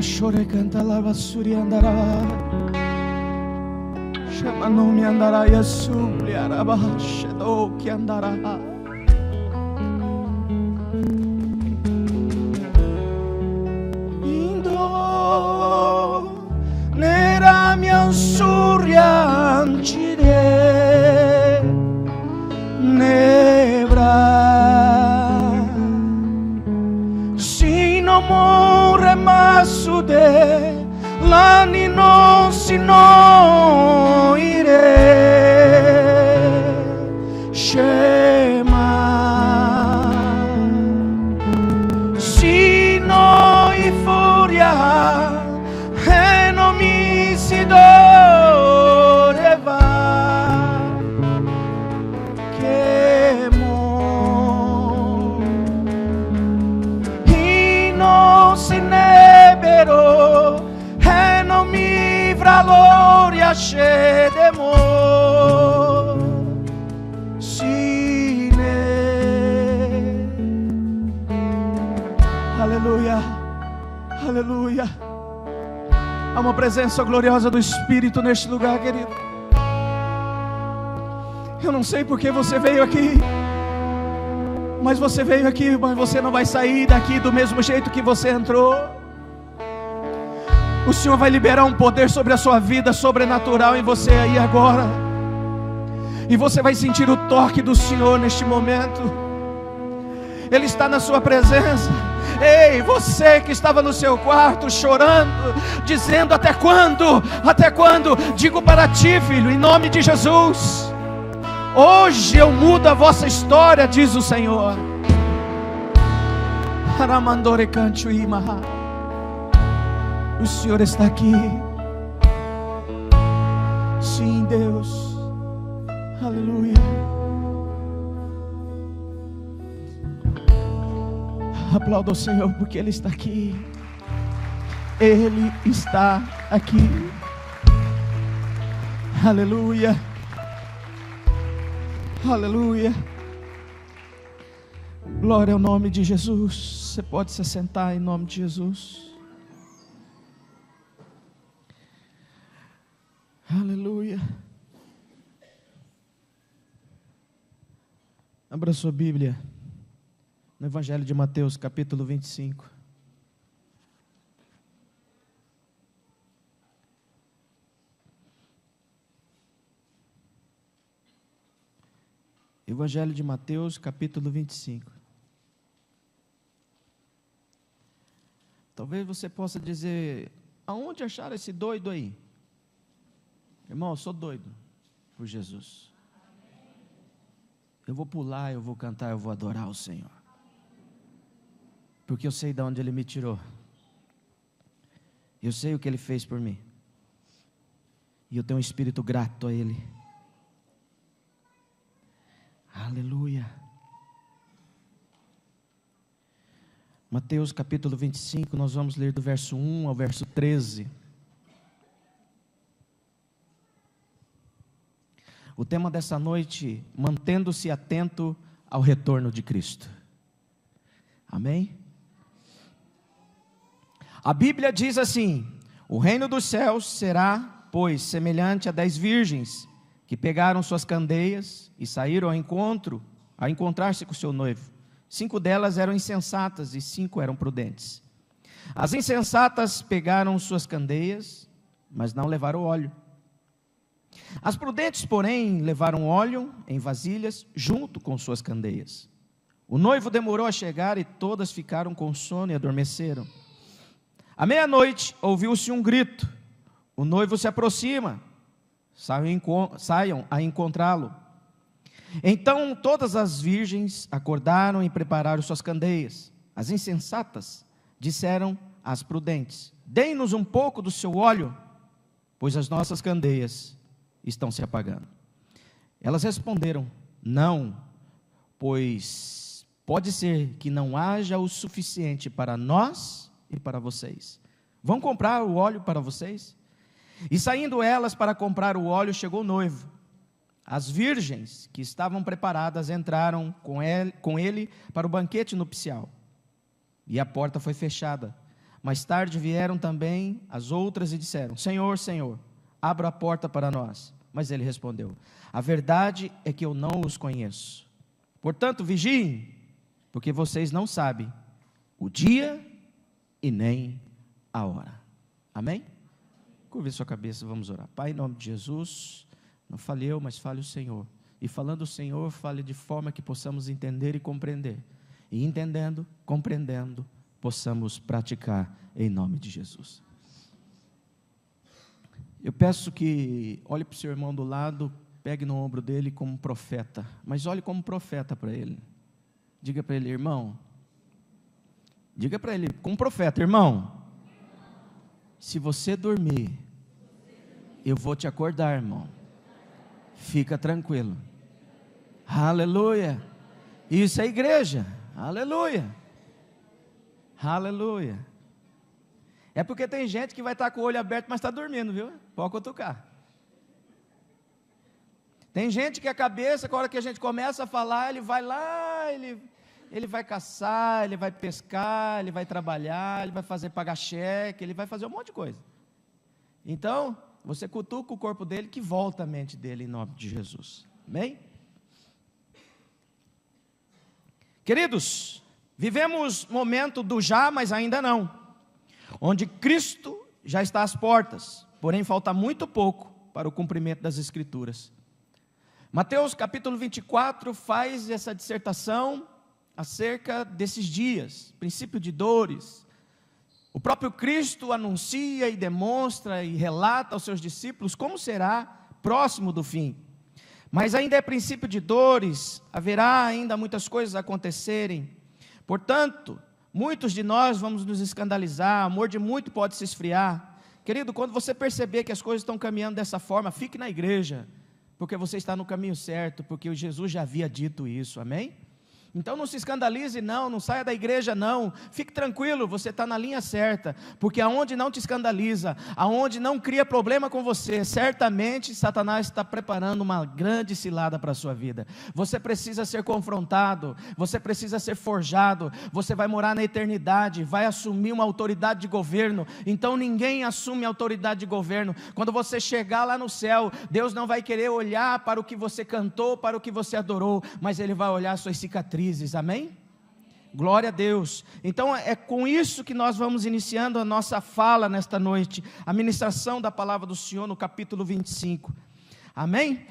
C: Chore canta la basuri andará. Chama nome andará Yesu liaraba shedo que andará. Indo nera mi ansuria ancide nebra sino more masude lani non si no ire shema si no i furia e non mi si doreva che mo i non si nebero e non mi gloria scedemo sine. Aleluia, aleluia. Há uma presença gloriosa do Espírito neste lugar, querido. Eu não sei porque você veio aqui, mas você veio aqui, mas você não vai sair daqui do mesmo jeito que você entrou. O Senhor vai liberar um poder sobre a sua vida, sobrenatural em você aí agora. E você vai sentir o toque do Senhor neste momento. Ele está na sua presença. Ei, você que estava no seu quarto chorando, dizendo até quando? Até quando? Digo para ti, filho, em nome de Jesus, hoje eu mudo a vossa história, diz o Senhor. Haramandore canto imaha. O Senhor está aqui. Sim, Deus. Aleluia. Aplauda o Senhor porque Ele está aqui. Ele está aqui. Aleluia. Aleluia. Glória ao nome de Jesus. Você pode se sentar em nome de Jesus. Aleluia. Abra sua Bíblia no Evangelho de Mateus, capítulo 25. Evangelho de Mateus, capítulo 25. Talvez você possa dizer: aonde achar esse doido aí? Irmão, eu sou doido. por Jesus. Eu vou pular, eu vou cantar, eu vou adorar o Senhor. Porque eu sei de onde Ele me tirou. Eu sei o que Ele fez por mim. E eu tenho um espírito grato a Ele. Aleluia. Mateus capítulo 25, nós vamos ler do verso 1 ao verso 13. O tema dessa noite, mantendo-se atento ao retorno de Cristo. Amém? A Bíblia diz assim: o reino dos céus será, pois, semelhante a 10 virgens, que pegaram suas candeias e saíram a encontrar-se com seu noivo. 5 delas eram insensatas e 5 eram prudentes. As insensatas pegaram suas candeias, mas não levaram óleo. As prudentes, porém, levaram óleo em vasilhas junto com suas candeias. O noivo demorou a chegar e todas ficaram com sono e adormeceram. À meia-noite ouviu-se um grito: o noivo se aproxima, saiam a encontrá-lo. Então todas as virgens acordaram e prepararam suas candeias. As insensatas disseram às prudentes: deem-nos um pouco do seu óleo, pois as nossas candeias estão se apagando. Elas responderam: não, pois pode ser que não haja o suficiente para nós e para vocês. Vão comprar o óleo para vocês? E saindo elas para comprar o óleo, chegou o noivo. As virgens que estavam preparadas entraram com ele para o banquete nupcial. E a porta foi fechada. Mais tarde vieram também as outras e disseram: Senhor, Senhor, abra a porta para nós. Mas ele respondeu: a verdade é que eu não os conheço. Portanto, vigiem, porque vocês não sabem o dia e nem a hora. Amém? Curve sua cabeça, vamos orar. Pai, em nome de Jesus, não fale eu, mas fale o Senhor. E falando o Senhor, fale de forma que possamos entender e compreender. E entendendo, compreendendo, possamos praticar em nome de Jesus. Eu peço que olhe para o seu irmão do lado, pegue no ombro dele como profeta, mas olhe como profeta para ele. Diga para ele: irmão, diga para ele como profeta: irmão, se você dormir, eu vou te acordar, irmão. Fica tranquilo. Aleluia. Isso é igreja. Aleluia. Aleluia. É porque tem gente que vai estar com o olho aberto, mas está dormindo, viu? Pode cutucar. Tem gente que a cabeça, na hora que a gente começa a falar, ele vai lá, ele vai caçar, ele vai pescar, ele vai trabalhar, ele vai pagar cheque, ele vai fazer um monte de coisa. Então, você cutuca o corpo dele, que volta a mente dele em nome de Jesus. Amém? Queridos, vivemos momento do já, mas ainda não, onde Cristo já está às portas, porém falta muito pouco para o cumprimento das Escrituras. Mateus capítulo 24 faz essa dissertação acerca desses dias, princípio de dores. O próprio Cristo anuncia e demonstra e relata aos seus discípulos como será próximo do fim. Mas ainda é princípio de dores, haverá ainda muitas coisas a acontecerem. Portanto, muitos de nós vamos nos escandalizar, o amor de muito pode se esfriar. Querido, quando você perceber que as coisas estão caminhando dessa forma, fique na igreja, porque você está no caminho certo, porque o Jesus já havia dito isso, amém? Então não se escandalize não saia da igreja não, fique tranquilo, você está na linha certa, porque aonde não te escandaliza, aonde não cria problema com você, certamente Satanás está preparando uma grande cilada para a sua vida. Você precisa ser confrontado, você precisa ser forjado, você vai morar na eternidade, vai assumir uma autoridade de governo. Então ninguém assume autoridade de governo. Quando você chegar lá no céu, Deus não vai querer olhar para o que você cantou, para o que você adorou, mas Ele vai olhar suas cicatrizes. Amém? Glória a Deus. Então é com isso que nós vamos iniciando a nossa fala nesta noite, a ministração da palavra do Senhor no capítulo 25. Amém?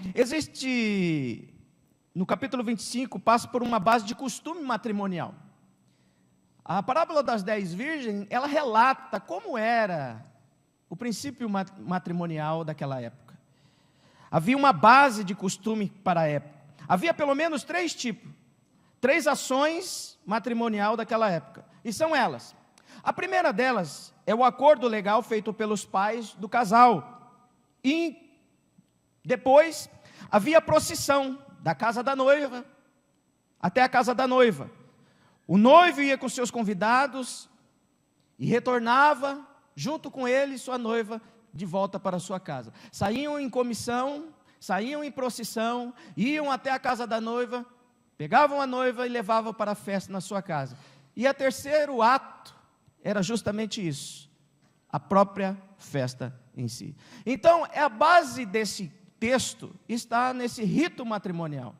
C: No capítulo 25, passa por uma base de costume matrimonial. A parábola das 10 virgens, ela relata como era o princípio matrimonial daquela época. havia uma base de costume para a época. Havia pelo menos 3 tipos, 3 ações matrimonial daquela época. E são elas. A primeira delas é o acordo legal feito pelos pais do casal. E depois havia procissão da casa da noiva até a casa da noiva. O noivo ia com seus convidados e retornava junto com ele e sua noiva de volta para a sua casa. Saíam em comissão, saíam em procissão, iam até a casa da noiva, pegavam a noiva e levavam para a festa na sua casa. E o terceiro ato era justamente isso, a própria festa em si. Então, a base desse texto está nesse rito matrimonial.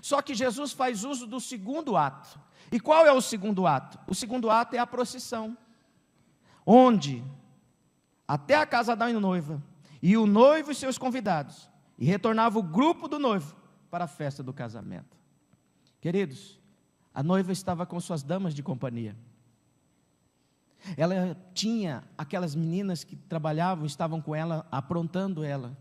C: Só que Jesus faz uso do segundo ato. E qual é o segundo ato? O segundo ato é a procissão, onde até a casa da noiva, e o noivo e seus convidados, e retornava o grupo do noivo para a festa do casamento. Queridos, a noiva estava com suas damas de companhia. Ela tinha aquelas meninas que trabalhavam, estavam com ela, aprontando ela.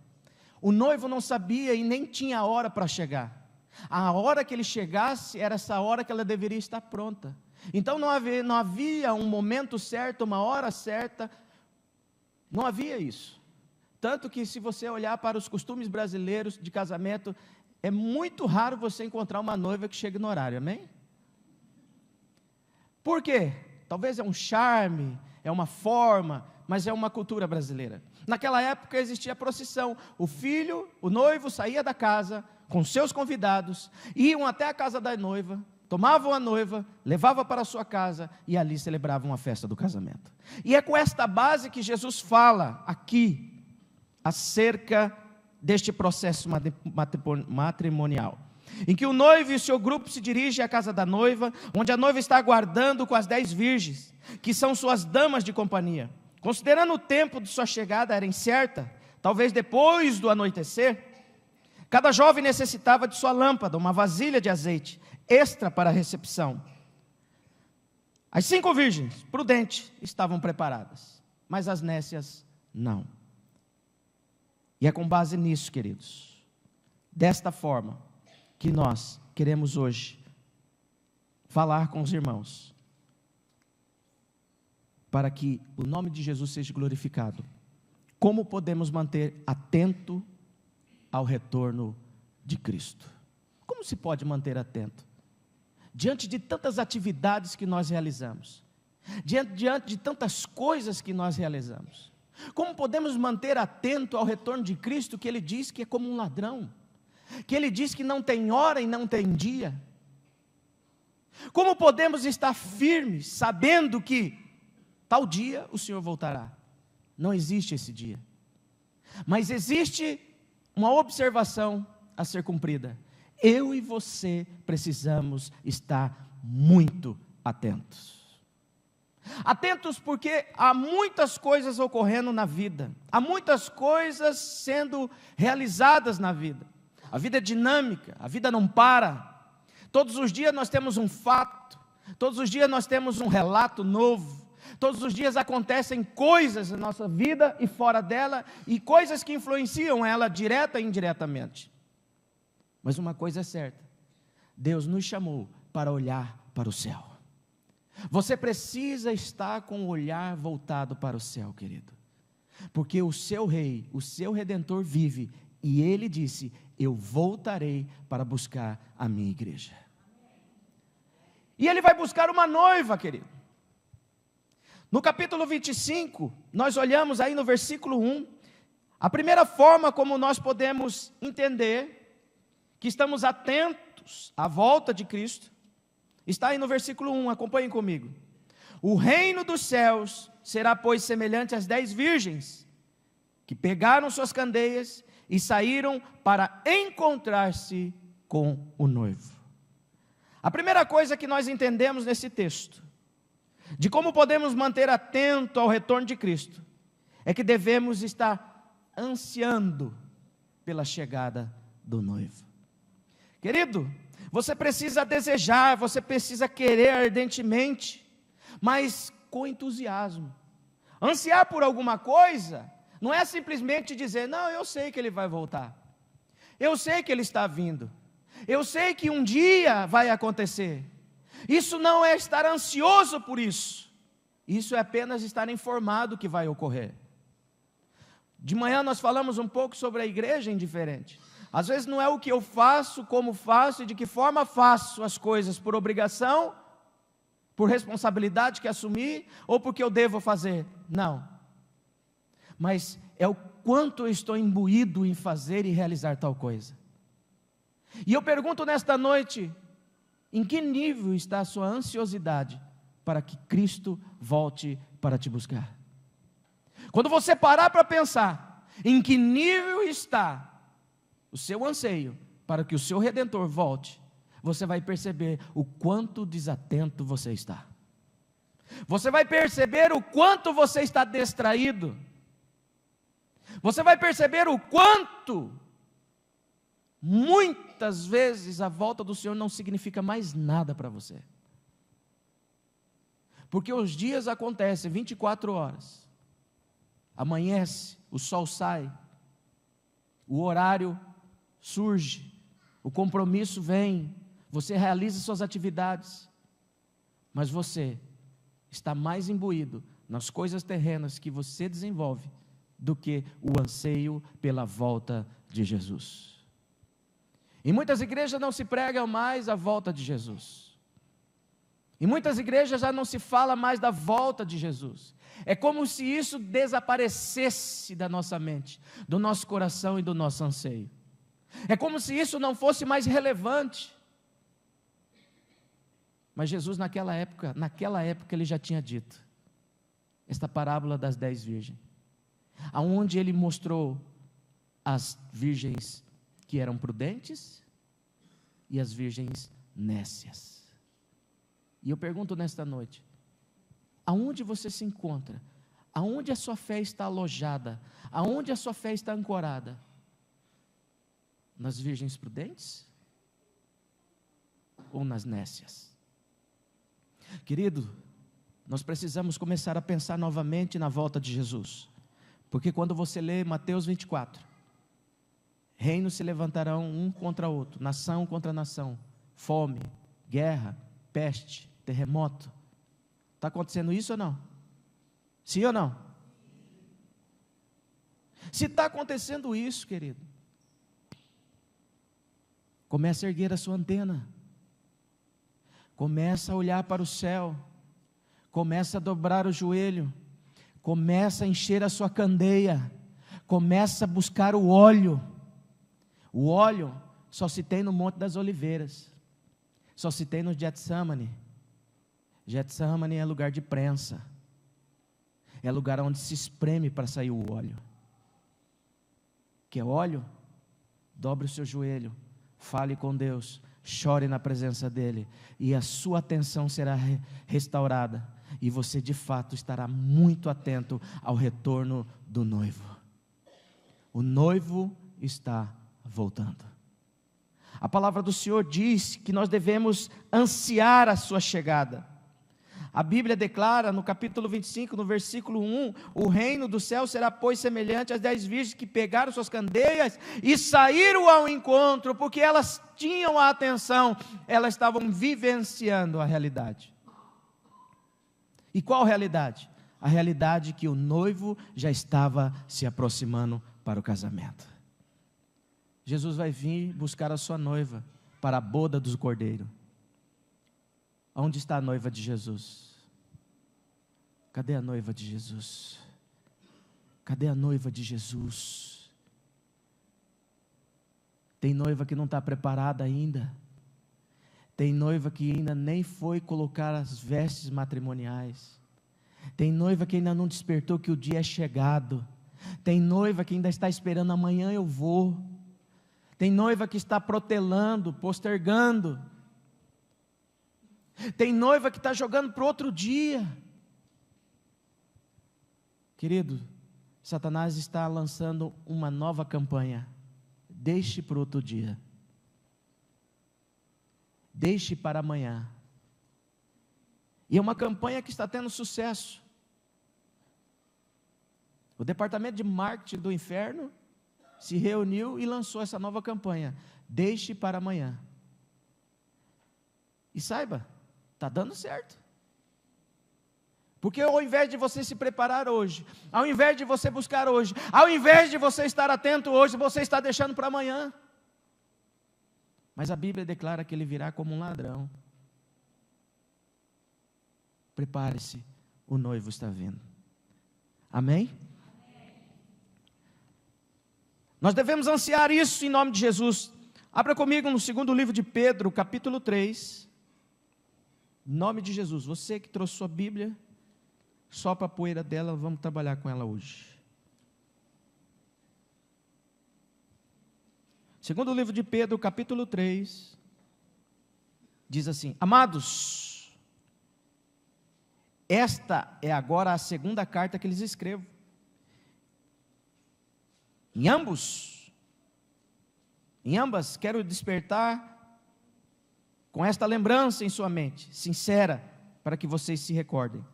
C: O noivo não sabia e nem tinha hora para chegar. A hora que ele chegasse, era essa hora que ela deveria estar pronta. Então não havia um momento certo, uma hora certa, não havia isso. Tanto que se você olhar para os costumes brasileiros de casamento, é muito raro você encontrar uma noiva que chegue no horário, amém? Por quê? Talvez é um charme, é uma forma, mas é uma cultura brasileira. Naquela época existia a procissão, o noivo saía da casa com seus convidados, iam até a casa da noiva, tomavam a noiva, levavam para a sua casa e ali celebravam a festa do casamento. E é com esta base que Jesus fala aqui acerca deste processo matrimonial, em que o noivo e o seu grupo se dirigem à casa da noiva, onde a noiva está aguardando com as 10 virgens, que são suas damas de companhia. Considerando o tempo de sua chegada era incerta, talvez depois do anoitecer, cada jovem necessitava de sua lâmpada, uma vasilha de azeite extra para a recepção. As 5 virgens, prudentes, estavam preparadas, mas as nécias não. E é com base nisso, queridos, desta forma, que nós queremos hoje falar com os irmãos, para que o nome de Jesus seja glorificado. Como podemos manter atento ao retorno de Cristo? Como se pode manter atento? Diante de tantas atividades que nós realizamos, diante de tantas coisas que nós realizamos, como podemos manter atento ao retorno de Cristo, que Ele diz que é como um ladrão, que Ele diz que não tem hora e não tem dia? Como podemos estar firmes, sabendo que tal dia o Senhor voltará? Não existe esse dia, mas existe uma observação a ser cumprida. Eu e você precisamos estar muito atentos. Atentos porque há muitas coisas ocorrendo na vida, há muitas coisas sendo realizadas na vida. A vida é dinâmica, a vida não para. Todos os dias nós temos um fato, todos os dias nós temos um relato novo, todos os dias acontecem coisas na nossa vida e fora dela, e coisas que influenciam ela direta e indiretamente. Mas uma coisa é certa, Deus nos chamou para olhar para o céu. Você precisa estar com o olhar voltado para o céu, querido, porque o seu rei, o seu redentor vive, e ele disse: eu voltarei para buscar a minha igreja. E ele vai buscar uma noiva, querido. No capítulo 25, nós olhamos aí no versículo 1, a primeira forma como nós podemos entender que estamos atentos à volta de Cristo, está aí no versículo 1, acompanhem comigo. O reino dos céus será, pois, semelhante às 10 virgens, que pegaram suas candeias e saíram para encontrar-se com o noivo. A primeira coisa que nós entendemos nesse texto, de como podemos manter atento ao retorno de Cristo, é que devemos estar ansiando pela chegada do noivo. Querido, você precisa desejar, você precisa querer ardentemente, mas com entusiasmo. Ansiar por alguma coisa não é simplesmente dizer: não, eu sei que ele vai voltar. Eu sei que Ele está vindo. Eu sei que um dia vai acontecer. Isso não é estar ansioso por isso. Isso é apenas estar informado que vai ocorrer. De manhã nós falamos um pouco sobre a igreja indiferente. Às vezes não é o que eu faço, como faço e de que forma faço as coisas, por obrigação, por responsabilidade que assumi, ou porque eu devo fazer. Não. Mas é o quanto eu estou imbuído em fazer e realizar tal coisa. E eu pergunto nesta noite, em que nível está a sua ansiosidade para que Cristo volte para te buscar? Quando você parar para pensar em que nível está o seu anseio para que o seu Redentor volte, você vai perceber o quanto desatento você está. Você vai perceber o quanto você está distraído. Você vai perceber o quanto, muitas vezes, a volta do Senhor não significa mais nada para você. Porque os dias acontecem 24 horas. Amanhece, o sol sai, o horário surge, o compromisso vem, você realiza suas atividades, mas você está mais imbuído nas coisas terrenas que você desenvolve do que o anseio pela volta de Jesus. Em muitas igrejas não se prega mais a volta de Jesus. Em muitas igrejas já não se fala mais da volta de Jesus. É como se isso desaparecesse da nossa mente, do nosso coração e do nosso anseio. É como se isso não fosse mais relevante. Mas Jesus naquela época ele já tinha dito esta parábola das 10 virgens, aonde ele mostrou as virgens que eram prudentes e as virgens nécias. E eu pergunto nesta noite, aonde você se encontra? Aonde a sua fé está alojada? Aonde a sua fé está ancorada? Nas virgens prudentes? Ou nas nécias? Querido, nós precisamos começar a pensar novamente na volta de Jesus. Porque quando você lê Mateus 24, reinos se levantarão um contra outro, nação contra nação, fome, guerra, peste, terremoto. Está acontecendo isso ou não? Sim ou não? Se está acontecendo isso, querido, comece a erguer a sua antena, começa a olhar para o céu, começa a dobrar o joelho, começa a encher a sua candeia, começa a buscar o óleo. O óleo só se tem no Monte das Oliveiras, só se tem no Getsemane. Getsemane é lugar de prensa, é lugar onde se espreme para sair o óleo. Quer óleo? Dobre o seu joelho, fale com Deus, chore na presença dEle, e a sua atenção será restaurada, e você de fato estará muito atento ao retorno do noivo. O noivo está voltando. A palavra do Senhor diz que nós devemos ansiar a sua chegada. A Bíblia declara no capítulo 25, no versículo 1, o reino do céu será, pois, semelhante às 10 virgens que pegaram suas candeias e saíram ao encontro, porque elas tinham a atenção, elas estavam vivenciando a realidade. E qual realidade? A realidade que o noivo já estava se aproximando para o casamento. Jesus vai vir buscar a sua noiva para a boda do cordeiro. Onde está a noiva de Jesus? Cadê a noiva de Jesus? Cadê a noiva de Jesus? Tem noiva que não está preparada ainda. Tem noiva que ainda nem foi colocar as vestes matrimoniais. Tem noiva que ainda não despertou que o dia é chegado. Tem noiva que ainda está esperando, amanhã eu vou. Tem noiva que está protelando, postergando. Tem noiva que está jogando para outro dia. Querido, Satanás está lançando uma nova campanha. Deixe para outro dia. Deixe para amanhã. E é uma campanha que está tendo sucesso. O departamento de marketing do inferno se reuniu e lançou essa nova campanha: deixe para amanhã. E saiba, está dando certo. Porque ao invés de você se preparar hoje, ao invés de você buscar hoje, ao invés de você estar atento hoje, você está deixando para amanhã. Mas a Bíblia declara que ele virá como um ladrão. Prepare-se, o noivo está vindo. Amém? Nós devemos ansiar isso em nome de Jesus. Abra comigo no segundo livro de Pedro, capítulo 3. Em nome de Jesus. Você que trouxe sua Bíblia, sopra a poeira dela, vamos trabalhar com ela hoje. Segundo livro de Pedro, capítulo 3, diz assim: amados, esta é agora a segunda carta que lhes escrevo. Em ambas, quero despertar com esta lembrança em sua mente, sincera, para que vocês se recordem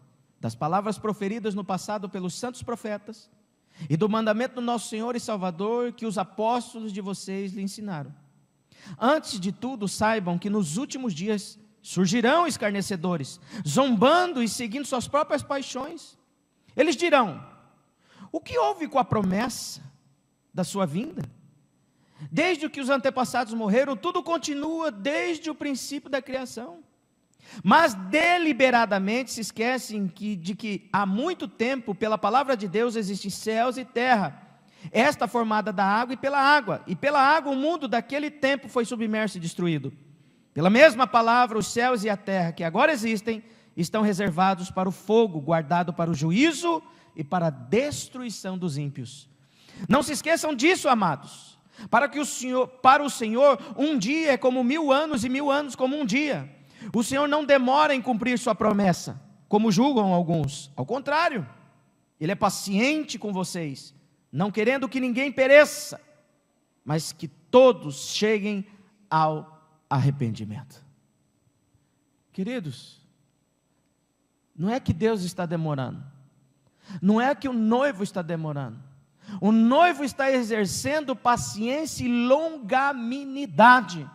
C: das palavras proferidas no passado pelos santos profetas, e do mandamento do nosso Senhor e Salvador, que os apóstolos de vocês lhe ensinaram. Antes de tudo, saibam que nos últimos dias surgirão escarnecedores, zombando e seguindo suas próprias paixões. Eles dirão: o que houve com a promessa da sua vinda? Desde que os antepassados morreram, tudo continua desde o princípio da criação. Mas deliberadamente se esquecem de que há muito tempo, pela palavra de Deus, existem céus e terra, esta formada da água e pela água o mundo daquele tempo foi submerso e destruído. Pela mesma palavra, os céus e a terra que agora existem, estão reservados para o fogo, guardado para o juízo e para a destruição dos ímpios. Não se esqueçam disso, amados, para o Senhor, um dia é como 1000 anos, e 1000 anos como um dia. O Senhor não demora em cumprir sua promessa, como julgam alguns. Ao contrário, Ele é paciente com vocês, não querendo que ninguém pereça, mas que todos cheguem ao arrependimento. Queridos, não é que Deus está demorando, não é que o noivo está demorando. O noivo está exercendo paciência e longanimidade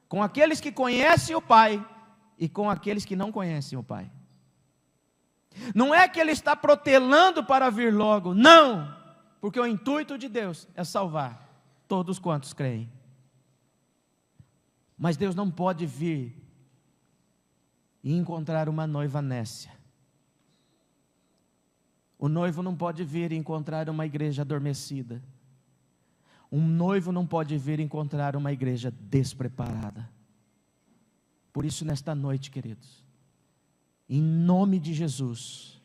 C: com aqueles que conhecem o Pai e com aqueles que não conhecem o Pai. Não é que Ele está protelando para vir logo, não, porque o intuito de Deus é salvar todos quantos creem. Mas Deus não pode vir e encontrar uma noiva nécia. O noivo não pode vir e encontrar uma igreja adormecida. Um noivo não pode vir e encontrar uma igreja despreparada. Por isso, nesta noite, queridos, em nome de Jesus,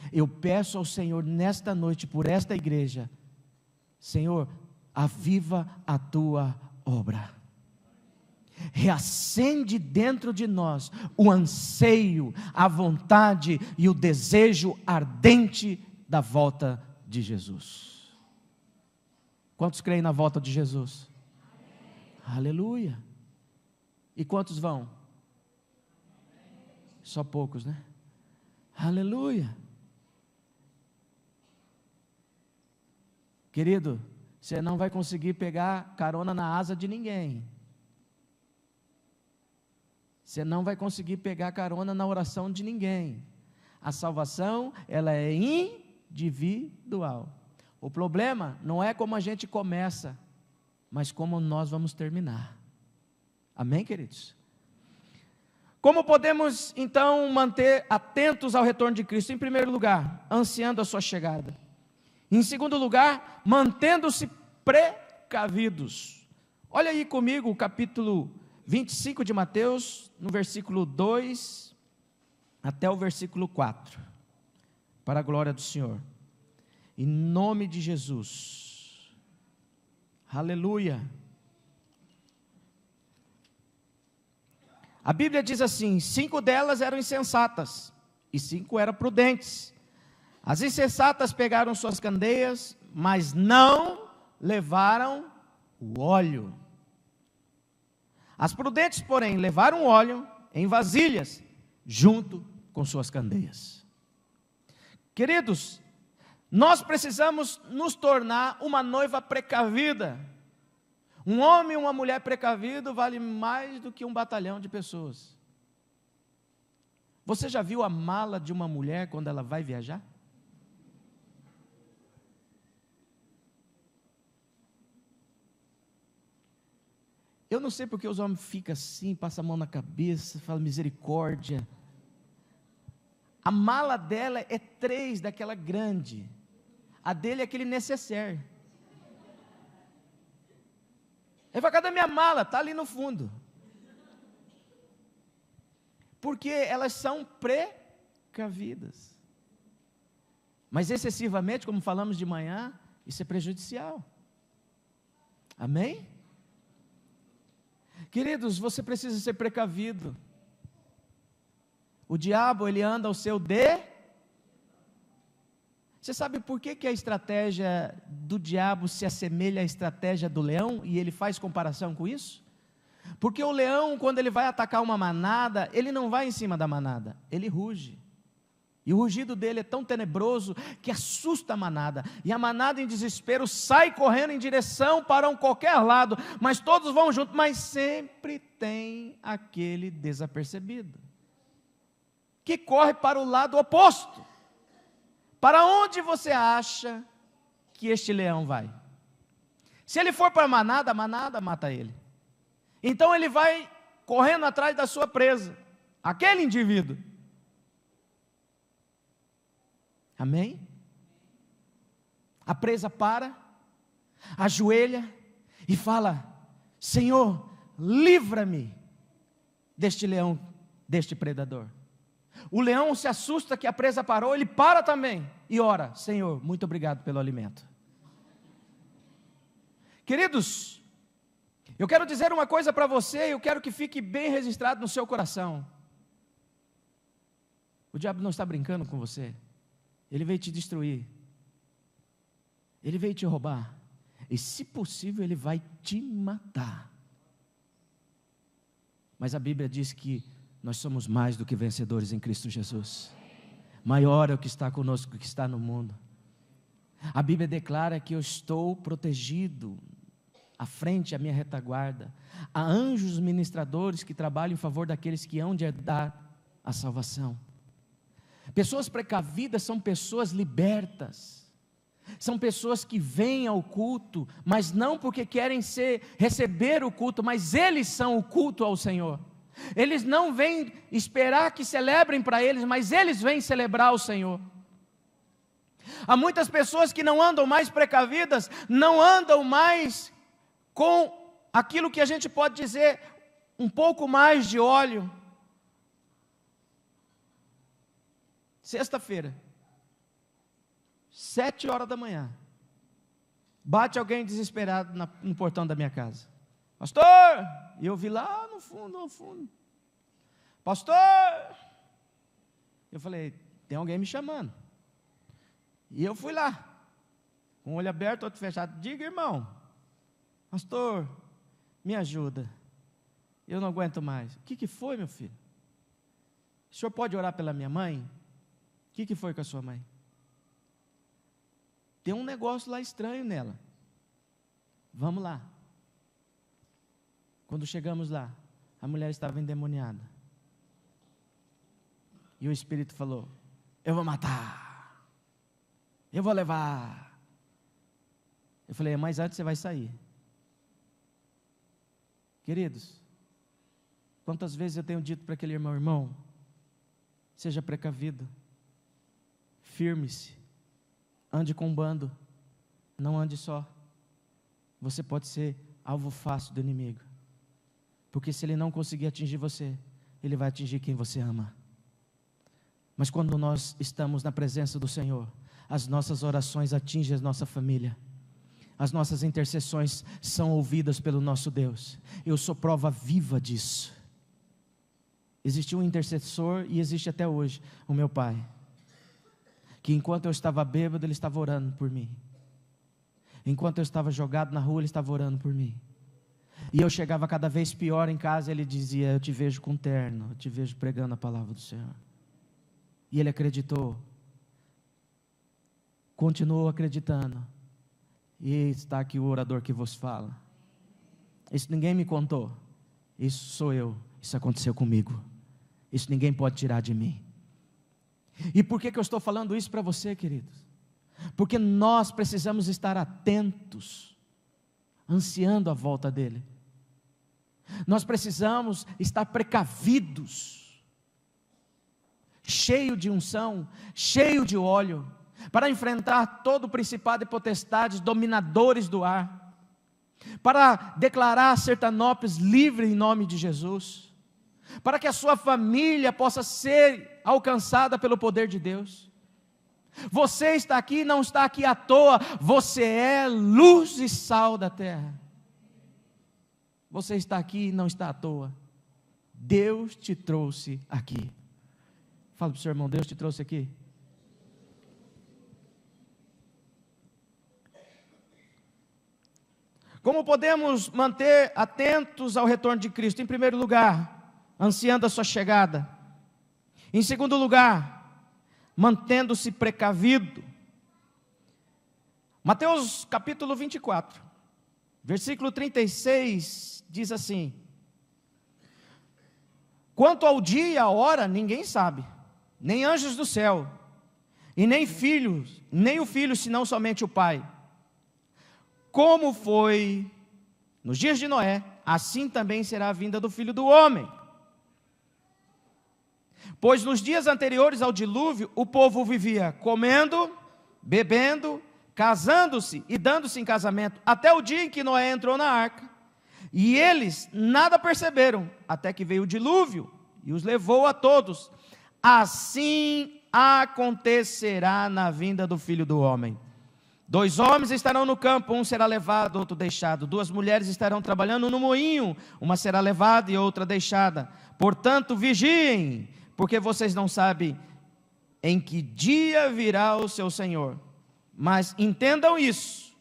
C: eu peço ao Senhor nesta noite, por esta igreja: Senhor, aviva a tua obra. Reacende dentro de nós o anseio, a vontade e o desejo ardente da volta de Jesus. Quantos creem na volta de Jesus? Amém. Aleluia. E quantos vão? Só poucos, né? Aleluia. Querido, você não vai conseguir pegar carona na asa de ninguém. Você não vai conseguir pegar carona na oração de ninguém. A salvação, ela é individual. O problema não é como a gente começa, mas como nós vamos terminar. Amém, queridos? Como podemos, então, manter atentos ao retorno de Cristo? Em primeiro lugar, ansiando a sua chegada. Em segundo lugar, mantendo-se precavidos. Olha aí comigo o capítulo 25 de Mateus, no versículo 2 até o versículo 4, para a glória do Senhor, em nome de Jesus, aleluia. A Bíblia diz assim: 5 delas eram insensatas, e 5 eram prudentes. As insensatas pegaram suas candeias, mas não levaram o óleo. As prudentes, porém, levaram óleo em vasilhas, junto com suas candeias. Queridos, Nós precisamos nos tornar uma noiva precavida. Um homem e uma mulher precavido vale mais do que um batalhão de pessoas. Você já viu a mala de uma mulher quando ela vai viajar? Eu não sei porque os homens ficam assim, passam a mão na cabeça, falam misericórdia. A mala dela é 3 daquela grande. A dele é aquele necessaire. Ele fala, cadê minha mala? Está ali no fundo. Porque elas são precavidas. Mas excessivamente, como falamos de manhã, isso é prejudicial. Amém? Queridos, você precisa ser precavido. O diabo, ele anda ao seu Você sabe por que a estratégia do diabo se assemelha à estratégia do leão? E ele faz comparação com isso? Porque o leão, quando ele vai atacar uma manada, ele não vai em cima da manada, ele ruge. E o rugido dele é tão tenebroso que assusta a manada. E a manada em desespero sai correndo em direção para qualquer lado. Mas todos vão junto, mas sempre tem aquele desapercebido que corre para o lado oposto. Para onde você acha que este leão vai? Se ele for para a manada mata ele. Então ele vai correndo atrás da sua presa, aquele indivíduo. Amém? A presa para, ajoelha e fala: Senhor, livra-me deste leão, deste predador. O leão se assusta que a presa parou, ele para também e ora: Senhor, muito obrigado pelo alimento. Queridos, eu quero dizer uma coisa para você, eu quero que fique bem registrado no seu coração. O diabo não está brincando com você. Ele veio te destruir. Ele veio te roubar. E se possível, ele vai te matar. Mas a Bíblia diz que nós somos mais do que vencedores em Cristo Jesus. Maior é o que está conosco do que está no mundo. A Bíblia declara que eu estou protegido. À frente, a minha retaguarda. Há anjos ministradores que trabalham em favor daqueles que hão de herdar a salvação. Pessoas precavidas são pessoas libertas. São pessoas que vêm ao culto, mas não porque querem receber o culto, mas eles são o culto ao Senhor. Eles não vêm esperar que celebrem para eles, mas eles vêm celebrar ao Senhor. Há muitas pessoas que não andam mais precavidas, não andam mais com aquilo que a gente pode dizer, um pouco mais de óleo. Sexta-feira, 7h da manhã, bate alguém desesperado no portão da minha casa. Pastor! E eu vi lá no fundo. Pastor! Eu falei, tem alguém me chamando. E eu fui lá, com o olho aberto, outro fechado. Diga, irmão. Pastor, me ajuda. Eu não aguento mais. O que foi, meu filho? O senhor pode orar pela minha mãe? O que foi com a sua mãe? Tem um negócio lá estranho nela. Vamos lá. Quando chegamos lá, a mulher estava endemoniada. E o Espírito falou: eu vou matar. Eu vou levar. Eu falei: mas antes você vai sair. Queridos, quantas vezes eu tenho dito para aquele irmão, seja precavido, firme-se, ande com um bando, não ande só. Você pode ser alvo fácil do inimigo, porque se ele não conseguir atingir você, ele vai atingir quem você ama. Mas quando nós estamos na presença do Senhor, as nossas orações atingem a nossa família, as nossas intercessões são ouvidas pelo nosso Deus. Eu sou prova viva disso. Existiu um intercessor e existe até hoje, o meu pai, que enquanto eu estava bêbado, ele estava orando por mim. Enquanto eu estava jogado na rua, ele estava orando por mim. E eu chegava cada vez pior em casa, ele dizia: eu te vejo com terno, eu te vejo pregando a palavra do Senhor. E ele acreditou. continuo acreditando. E está aqui o orador que vos fala. Isso ninguém me contou. Isso sou eu. Isso aconteceu comigo. Isso ninguém pode tirar de mim. E por que eu estou falando isso para você, queridos? Porque nós precisamos estar atentos, ansiando a volta dele. Nós precisamos estar precavidos, cheio de unção, cheio de óleo, para enfrentar todo o principado e potestades, dominadores do ar, para declarar Sertanópolis livre em nome de Jesus, para que a sua família possa ser alcançada pelo poder de Deus. Você está aqui, não está aqui à toa, você é luz e sal da terra. Você está aqui e não está à toa, Deus te trouxe aqui. Fala para o seu irmão, Deus te trouxe aqui. Como podemos manter atentos ao retorno de Cristo? Em primeiro lugar, ansiando a sua chegada. Em segundo lugar, mantendo-se precavido. Mateus capítulo 24, versículo 36, diz assim: quanto ao dia e a hora, ninguém sabe, nem anjos do céu, e nem filhos, nem o filho, senão somente o Pai. Como foi nos dias de Noé, assim também será a vinda do Filho do Homem. Pois nos dias anteriores ao dilúvio, o povo vivia comendo, bebendo, casando-se e dando-se em casamento, até o dia em que Noé entrou na arca. E eles nada perceberam, até que veio o dilúvio e os levou a todos. Assim acontecerá na vinda do Filho do Homem. 2 homens estarão no campo, um será levado, outro deixado. 2 mulheres estarão trabalhando no moinho, uma será levada e outra deixada. Portanto, vigiem, porque vocês não sabem em que dia virá o seu Senhor. Mas entendam isso: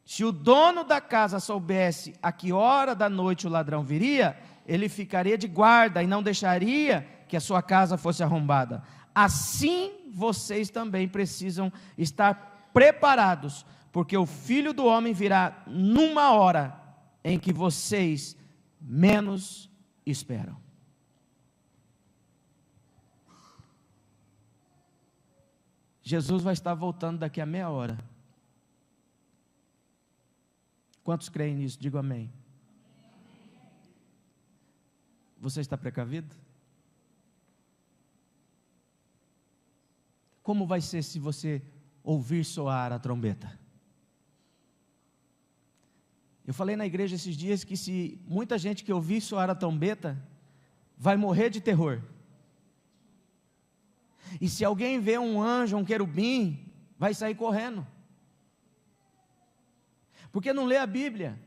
C: se o dono da casa soubesse a que hora da noite o ladrão viria, ele ficaria de guarda e não deixaria que a sua casa fosse arrombada. Assim vocês também precisam estar preparados, porque o Filho do Homem virá numa hora em que vocês menos esperam. Jesus vai estar voltando daqui a meia hora. Quantos creem nisso? Digo amém. Você está precavido? Como vai ser se você ouvir soar a trombeta? Eu falei na igreja esses dias que se muita gente que ouvir soar a trombeta vai morrer de terror. E se alguém vê um anjo, um querubim, vai sair correndo. Porque não lê a Bíblia,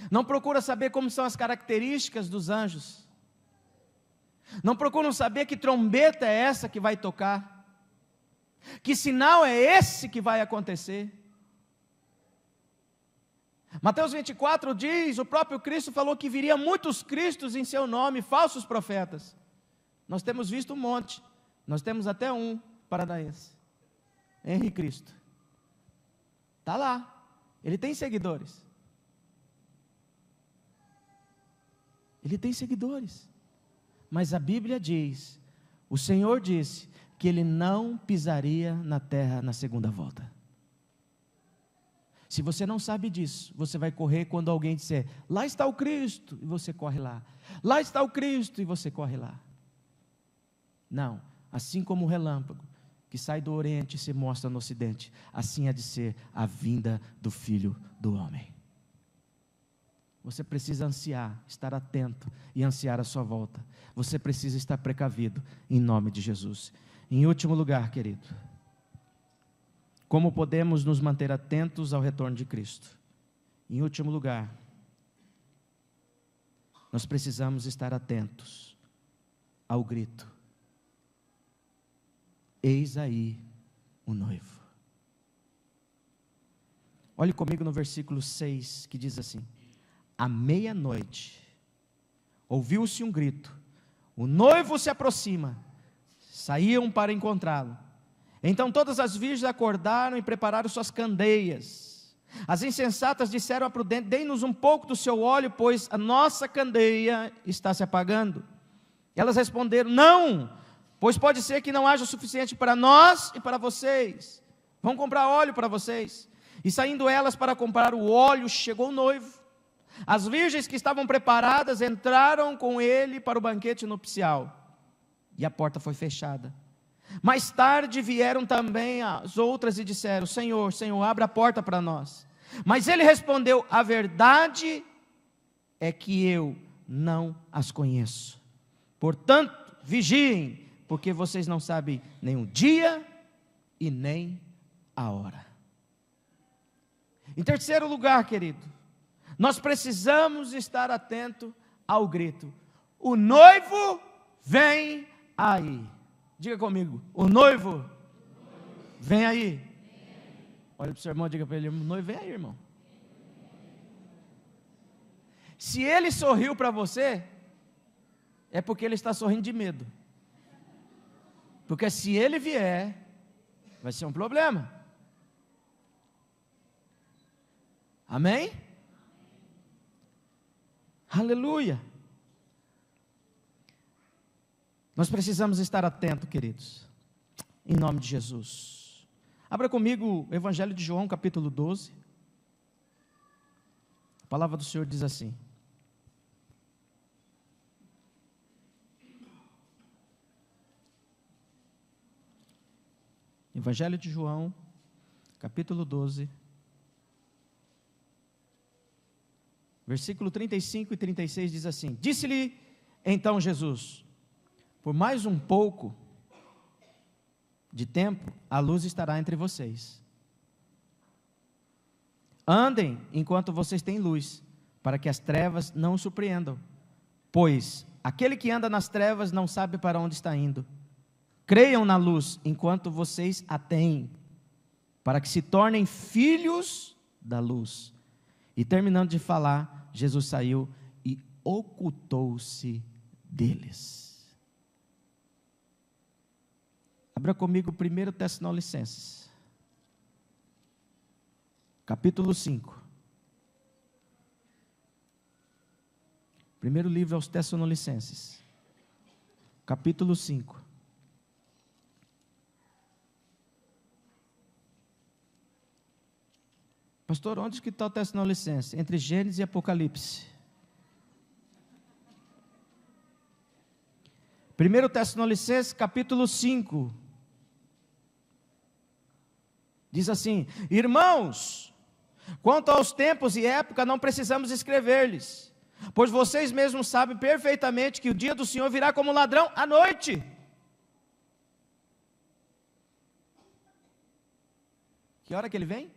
C: não procura saber como são as características dos anjos, não procuram saber que trombeta é essa que vai tocar, que sinal é esse que vai acontecer. Mateus 24 diz, o próprio Cristo falou que viria muitos cristos em seu nome, falsos profetas. Nós temos visto um monte, nós temos até um paranaense, Henri Cristo, está lá, ele tem seguidores, mas a Bíblia diz, o Senhor disse, que ele não pisaria na terra na segunda volta. Se você não sabe disso, você vai correr quando alguém disser, lá está o Cristo, e você corre lá. Lá está o Cristo, e você corre lá. Não, assim como o relâmpago, que sai do Oriente e se mostra no Ocidente, assim há de ser a vinda do Filho do Homem. Você precisa ansiar, estar atento e ansiar a sua volta. Você precisa estar precavido, em nome de Jesus. Em último lugar, querido, como podemos nos manter atentos ao retorno de Cristo? Em último lugar, nós precisamos estar atentos ao grito: eis aí o noivo. Olhe comigo no versículo 6, que diz assim: à meia-noite, ouviu-se um grito, o noivo se aproxima. Saíam para encontrá-lo. Então todas as virgens acordaram e prepararam suas candeias. As insensatas disseram a prudente: dê-nos um pouco do seu óleo, pois a nossa candeia está se apagando. Elas responderam: não, pois pode ser que não haja o suficiente para nós e para vocês. Vão comprar óleo para vocês. E saindo elas para comprar o óleo, chegou o noivo. As virgens que estavam preparadas entraram com ele para o banquete nupcial, e a porta foi fechada. Mais tarde vieram também as outras e disseram: Senhor, Senhor, abra a porta para nós. Mas ele respondeu: a verdade é que eu não as conheço. Portanto, vigiem, porque vocês não sabem nem o dia e nem a hora. Em terceiro lugar, querido, nós precisamos estar atento ao grito: o noivo vem aí. Diga comigo: o noivo vem aí. Olha para o seu irmão, diga para ele: o noivo vem aí, irmão. Se ele sorriu para você, é porque ele está sorrindo de medo. Porque se ele vier, vai ser um problema. Amém? Aleluia. Nós precisamos estar atentos, queridos, em nome de Jesus. Abra comigo o Evangelho de João, capítulo 12. A palavra do Senhor diz assim: Evangelho de João, capítulo 12, versículo 35 e 36 diz assim: disse-lhe então Jesus: por mais um pouco de tempo, a luz estará entre vocês. Andem enquanto vocês têm luz, para que as trevas não o surpreendam. Pois aquele que anda nas trevas não sabe para onde está indo. Creiam na luz enquanto vocês a têm, para que se tornem filhos da luz. E terminando de falar, Jesus saiu e ocultou-se deles. Abra comigo 1 Tessalonicenses, capítulo 5. Primeiro livro aos Tessalonicenses, capítulo 5. Pastor, onde que está o Tessalonicenses? Entre Gênesis e Apocalipse. 1 Tessalonicenses, capítulo 5. Diz assim: irmãos, quanto aos tempos e época, não precisamos escrever-lhes, pois vocês mesmos sabem perfeitamente que o dia do Senhor virá como ladrão à noite. Que hora que ele vem?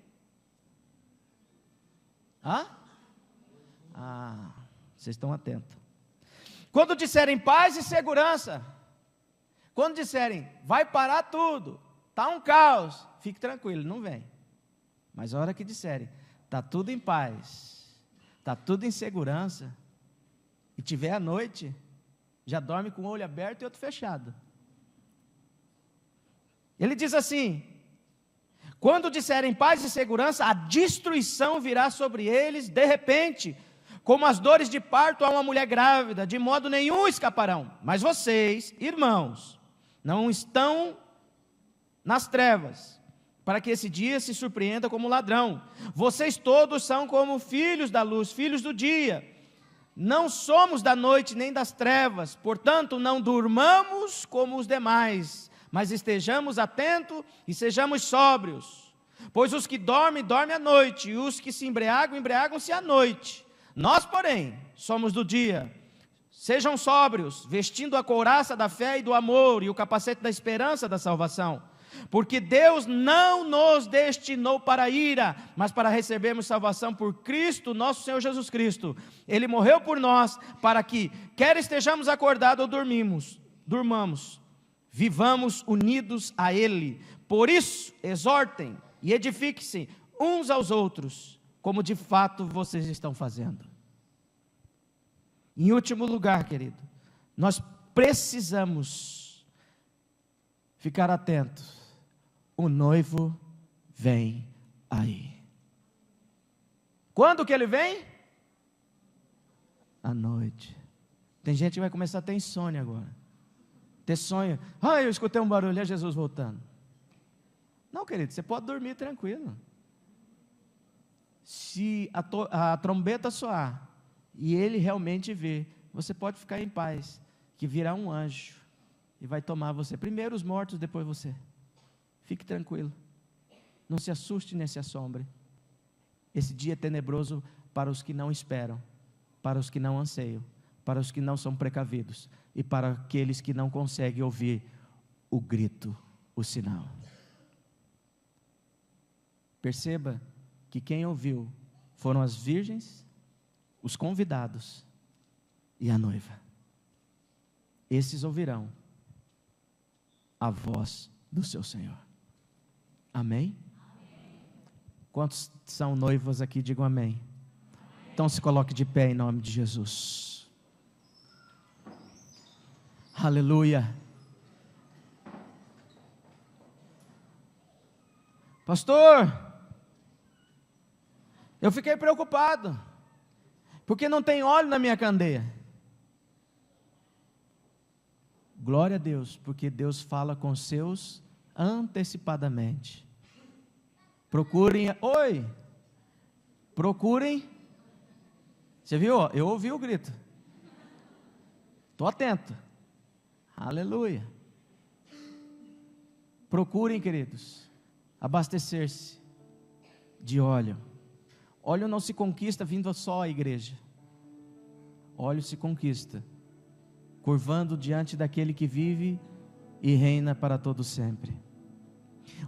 C: Vocês estão atentos. Quando disserem paz e segurança, quando disserem vai parar tudo, está um caos, fique tranquilo, não vem. Mas a hora que disserem está tudo em paz, está tudo em segurança, e tiver à noite, já dorme com o olho aberto e outro fechado. Ele diz assim: quando disserem paz e segurança, a destruição virá sobre eles de repente, como as dores de parto a uma mulher grávida, de modo nenhum escaparão. Mas vocês, irmãos, não estão nas trevas, para que esse dia se surpreenda como ladrão. Vocês todos são como filhos da luz, filhos do dia. Não somos da noite nem das trevas, portanto não durmamos como os demais, mas estejamos atentos e sejamos sóbrios. Pois os que dormem, dormem à noite, e os que se embriagam, embriagam-se à noite. Nós, porém, somos do dia. Sejam sóbrios, vestindo a couraça da fé e do amor, e o capacete da esperança da salvação. Porque Deus não nos destinou para a ira, mas para recebermos salvação por Cristo, nosso Senhor Jesus Cristo. Ele morreu por nós, para que, quer estejamos acordados ou durmamos, vivamos unidos a Ele. Por isso, exortem e edifiquem-se uns aos outros, como de fato vocês estão fazendo. Em último lugar, querido, nós precisamos ficar atentos o noivo vem aí. Quando que ele vem? À noite. Tem gente que vai começar a ter insônia agora. Ter sonho. Eu escutei um barulho, é Jesus voltando. Não, querido, você pode dormir tranquilo. Se a trombeta soar e ele realmente vir, você pode ficar em paz, que virá um anjo e vai tomar você. Primeiro os mortos, depois você. Fique tranquilo. Não se assuste nem se assombre. Esse dia é tenebroso para os que não esperam, para os que não anseiam, para os que não são precavidos e para aqueles que não conseguem ouvir o grito, o sinal. Perceba que quem ouviu foram as virgens, os convidados e a noiva. Esses ouvirão a voz do seu Senhor. Amém? Quantos são noivos aqui? Digam amém. Então se coloque de pé em nome de Jesus. Aleluia. Pastor, eu fiquei preocupado, porque não tem óleo na minha candeia. Glória a Deus, porque Deus fala com seus antecipadamente. Procurem. Você viu? Eu ouvi o grito. Estou atento. Aleluia. Procurem, queridos, abastecer-se de óleo. Óleo não se conquista vindo só à igreja. Óleo se conquista curvando diante daquele que vive e reina para todo sempre.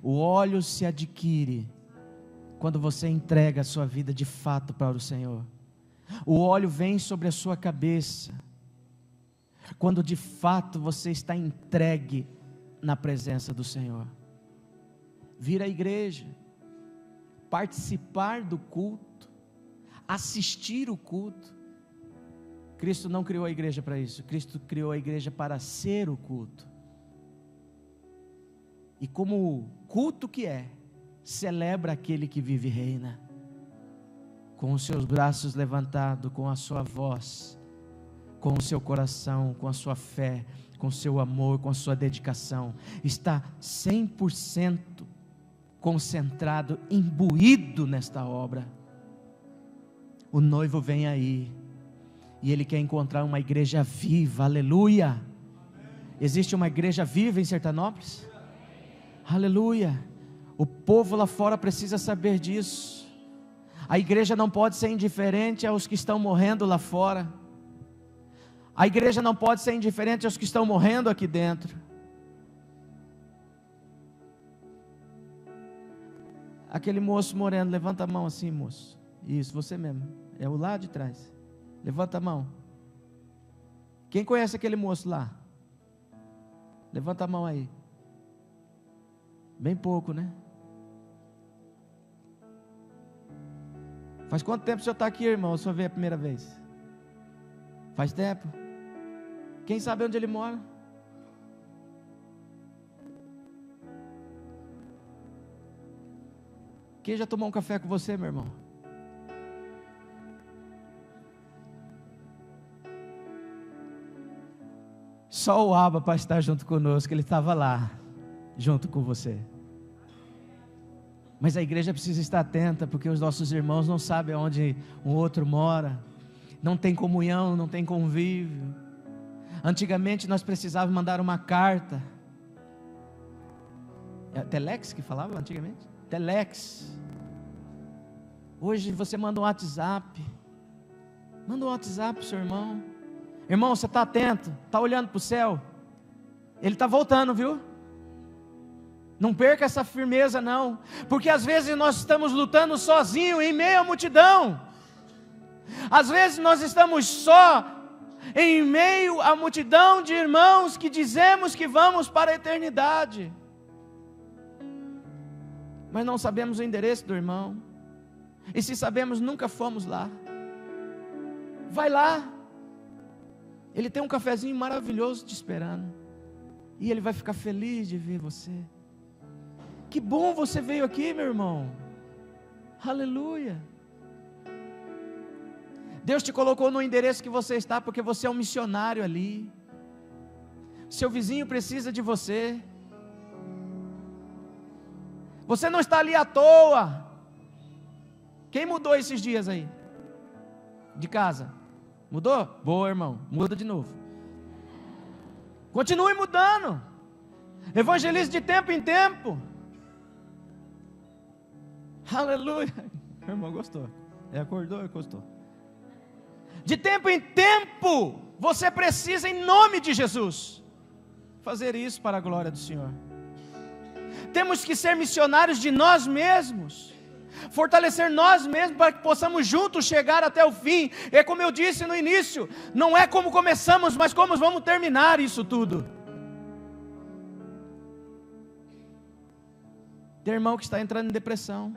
C: O óleo se adquire quando você entrega a sua vida de fato para o Senhor. O óleo vem sobre a sua cabeça quando de fato você está entregue na presença do Senhor. Vir à igreja, participar do culto, assistir o culto. Cristo não criou a igreja para isso. Cristo criou a igreja para ser o culto. E como culto que é, celebra aquele que vive e reina, com os seus braços levantados, com a sua voz, com o seu coração, com a sua fé, com o seu amor, com a sua dedicação, está 100% concentrado, imbuído nesta obra. O noivo vem aí, e ele quer encontrar uma igreja viva, aleluia. Existe uma igreja viva em Sertanópolis? Aleluia. O povo lá fora precisa saber disso. A igreja não pode ser indiferente aos que estão morrendo lá fora. A igreja não pode ser indiferente aos que estão morrendo aqui dentro. Aquele moço moreno, levanta a mão assim, moço. Isso, você mesmo, é o lá de trás. Levanta a mão. Quem conhece aquele moço lá? Levanta a mão aí. Bem pouco, né? Faz quanto tempo o senhor está aqui, irmão? O senhor veio a primeira vez? Faz tempo? Quem sabe onde ele mora? Quem já tomou um café com você, meu irmão? Só o Abba para estar junto conosco, ele estava lá, junto com você. Mas a igreja precisa estar atenta, porque os nossos irmãos não sabem onde um outro mora, não tem comunhão, não tem convívio. Antigamente nós precisávamos mandar uma carta. É Telex que falava antigamente? Telex. Hoje você manda um WhatsApp. Manda um WhatsApp para o seu irmão. Irmão, você está atento? Está olhando para o céu? Ele está voltando, viu? Não perca essa firmeza não, porque às vezes nós estamos lutando sozinho em meio à multidão. Às vezes nós estamos só em meio à multidão de irmãos que dizemos que vamos para a eternidade, mas não sabemos o endereço do irmão, e se sabemos, nunca fomos lá. Vai lá, ele tem um cafezinho maravilhoso te esperando, e ele vai ficar feliz de ver você. Que bom você veio aqui, meu irmão. Aleluia. Deus te colocou no endereço que você está, porque você é um missionário ali. Seu vizinho precisa de você. Você não está ali à toa. Quem mudou esses dias aí? De casa? Mudou? Boa, irmão. Muda de novo. Continue mudando. Evangelize de tempo em tempo. Aleluia. O irmão gostou. Acordou e gostou. De tempo em tempo, você precisa, em nome de Jesus, fazer isso para a glória do Senhor. Temos que ser missionários de nós mesmos, fortalecer nós mesmos para que possamos juntos chegar até o fim. É como eu disse no início, não é como começamos, mas como vamos terminar isso tudo. Tem irmão que está entrando em depressão.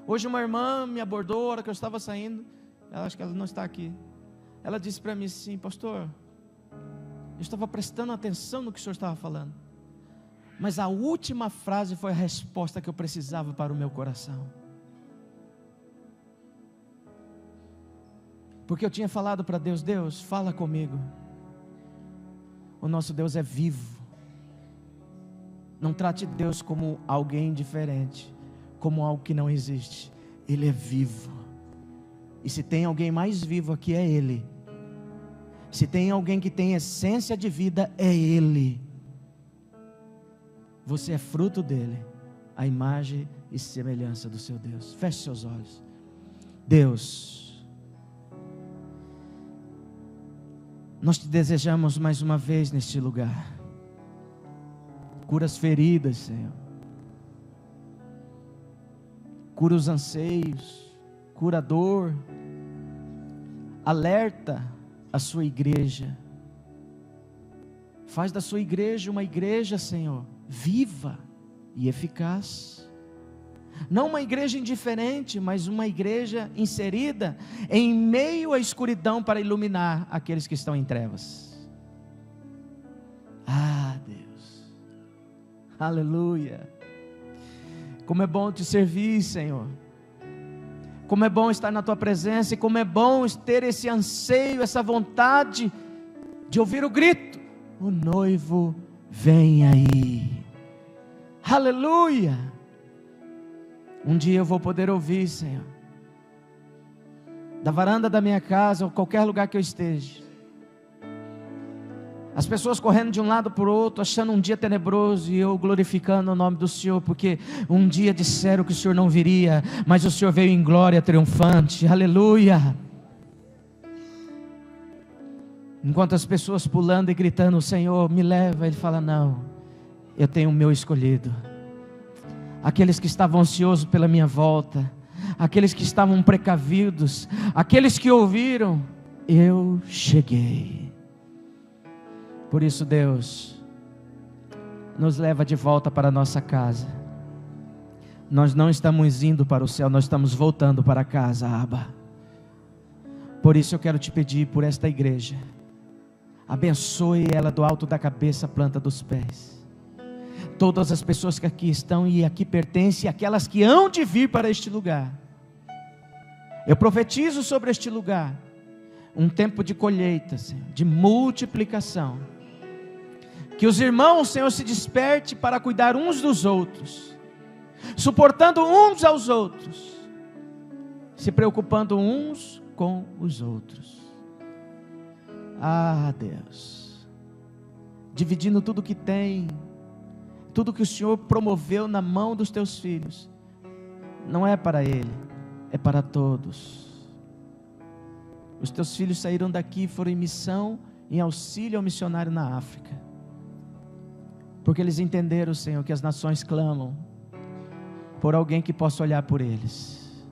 C: Hoje uma irmã me abordou, a hora que eu estava saindo, acho que ela não está aqui. Ela disse para mim assim: pastor, eu estava prestando atenção no que o senhor estava falando, mas a última frase foi a resposta que eu precisava para o meu coração. Porque eu tinha falado para Deus: Deus, fala comigo. O nosso Deus é vivo. Não trate Deus como alguém diferente, como algo que não existe. Ele é vivo. E se tem alguém mais vivo aqui, é Ele. Se tem alguém que tem essência de vida, é Ele. Você é fruto dele, a imagem e semelhança do seu Deus. Feche seus olhos. Deus, nós te desejamos mais uma vez neste lugar. Cura as feridas, Senhor. Cura os anseios, cura a dor. Alerta a sua igreja. Faz da sua igreja uma igreja, Senhor, viva e eficaz. Não uma igreja indiferente, mas uma igreja inserida em meio à escuridão para iluminar aqueles que estão em trevas. Ah, Deus, aleluia. Como é bom te servir, Senhor. Como é bom estar na tua presença, e como é bom ter esse anseio, essa vontade de ouvir o grito: o noivo vem aí. Aleluia. Um dia eu vou poder ouvir, Senhor, da varanda da minha casa ou qualquer lugar que eu esteja, as pessoas correndo de um lado para o outro, achando um dia tenebroso, e eu glorificando o nome do Senhor, porque um dia disseram que o Senhor não viria, mas o Senhor veio em glória triunfante. Aleluia. Enquanto as pessoas pulando e gritando: o Senhor me leva, Ele fala: não, eu tenho o meu escolhido. Aqueles que estavam ansiosos pela minha volta, aqueles que estavam precavidos, aqueles que ouviram: eu cheguei. Por isso, Deus, nos leva de volta para a nossa casa. Nós não estamos indo para o céu, nós estamos voltando para casa, Abba. Por isso eu quero te pedir por esta igreja. Abençoe ela do alto da cabeça à planta dos pés. Todas as pessoas que aqui estão e aqui pertencem, aquelas que hão de vir para este lugar. Eu profetizo sobre este lugar um tempo de colheita, Senhor, de multiplicação. Que os irmãos, Senhor, se desperte para cuidar uns dos outros, suportando uns aos outros, se preocupando uns com os outros. Ah, Deus, dividindo tudo que tem, tudo que o Senhor promoveu na mão dos teus filhos, não é para ele, é para todos. Os teus filhos saíram daqui e foram em missão, em auxílio ao missionário na África, porque eles entenderam, Senhor, que as nações clamam por alguém que possa olhar por eles,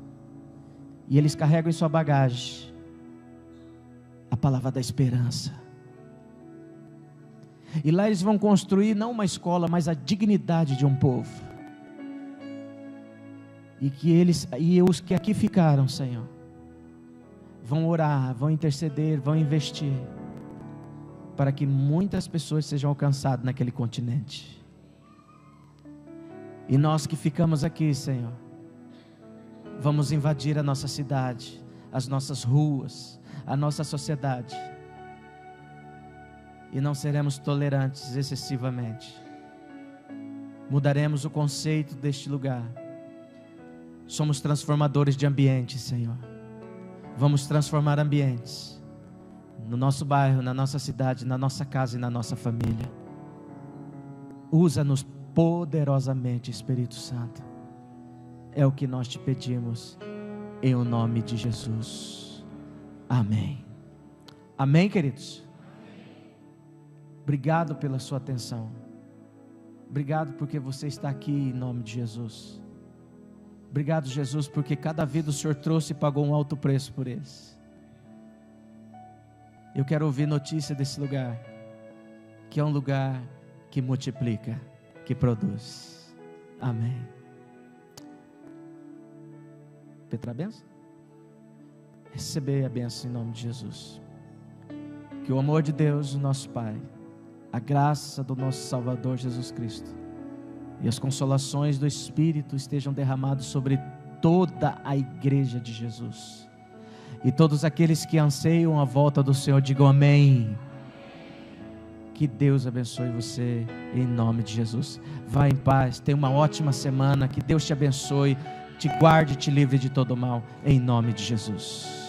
C: e eles carregam em sua bagagem a palavra da esperança, e lá eles vão construir não uma escola, mas a dignidade de um povo, e os que aqui ficaram, Senhor, vão orar, vão interceder, vão investir, para que muitas pessoas sejam alcançadas naquele continente. E nós que ficamos aqui, Senhor, vamos invadir a nossa cidade, as nossas ruas, a nossa sociedade. E não seremos tolerantes excessivamente. Mudaremos o conceito deste lugar. Somos transformadores de ambientes, Senhor. Vamos transformar ambientes no nosso bairro, na nossa cidade, na nossa casa e na nossa família. Usa-nos poderosamente, Espírito Santo. É o que nós te pedimos, em o nome de Jesus. Amém. Amém, queridos? Obrigado pela sua atenção. Obrigado porque você está aqui em nome de Jesus. Obrigado, Jesus, porque cada vida o Senhor trouxe e pagou um alto preço por eles. Eu quero ouvir notícia desse lugar, que é um lugar que multiplica, que produz. Amém. Petra, a benção? Receber a benção em nome de Jesus. Que o amor de Deus, o nosso Pai, a graça do nosso Salvador Jesus Cristo e as consolações do Espírito estejam derramados sobre toda a igreja de Jesus. E todos aqueles que anseiam a volta do Senhor, digam amém. Que Deus abençoe você em nome de Jesus. Vá em paz, tenha uma ótima semana. Que Deus te abençoe, te guarde e te livre de todo mal em nome de Jesus.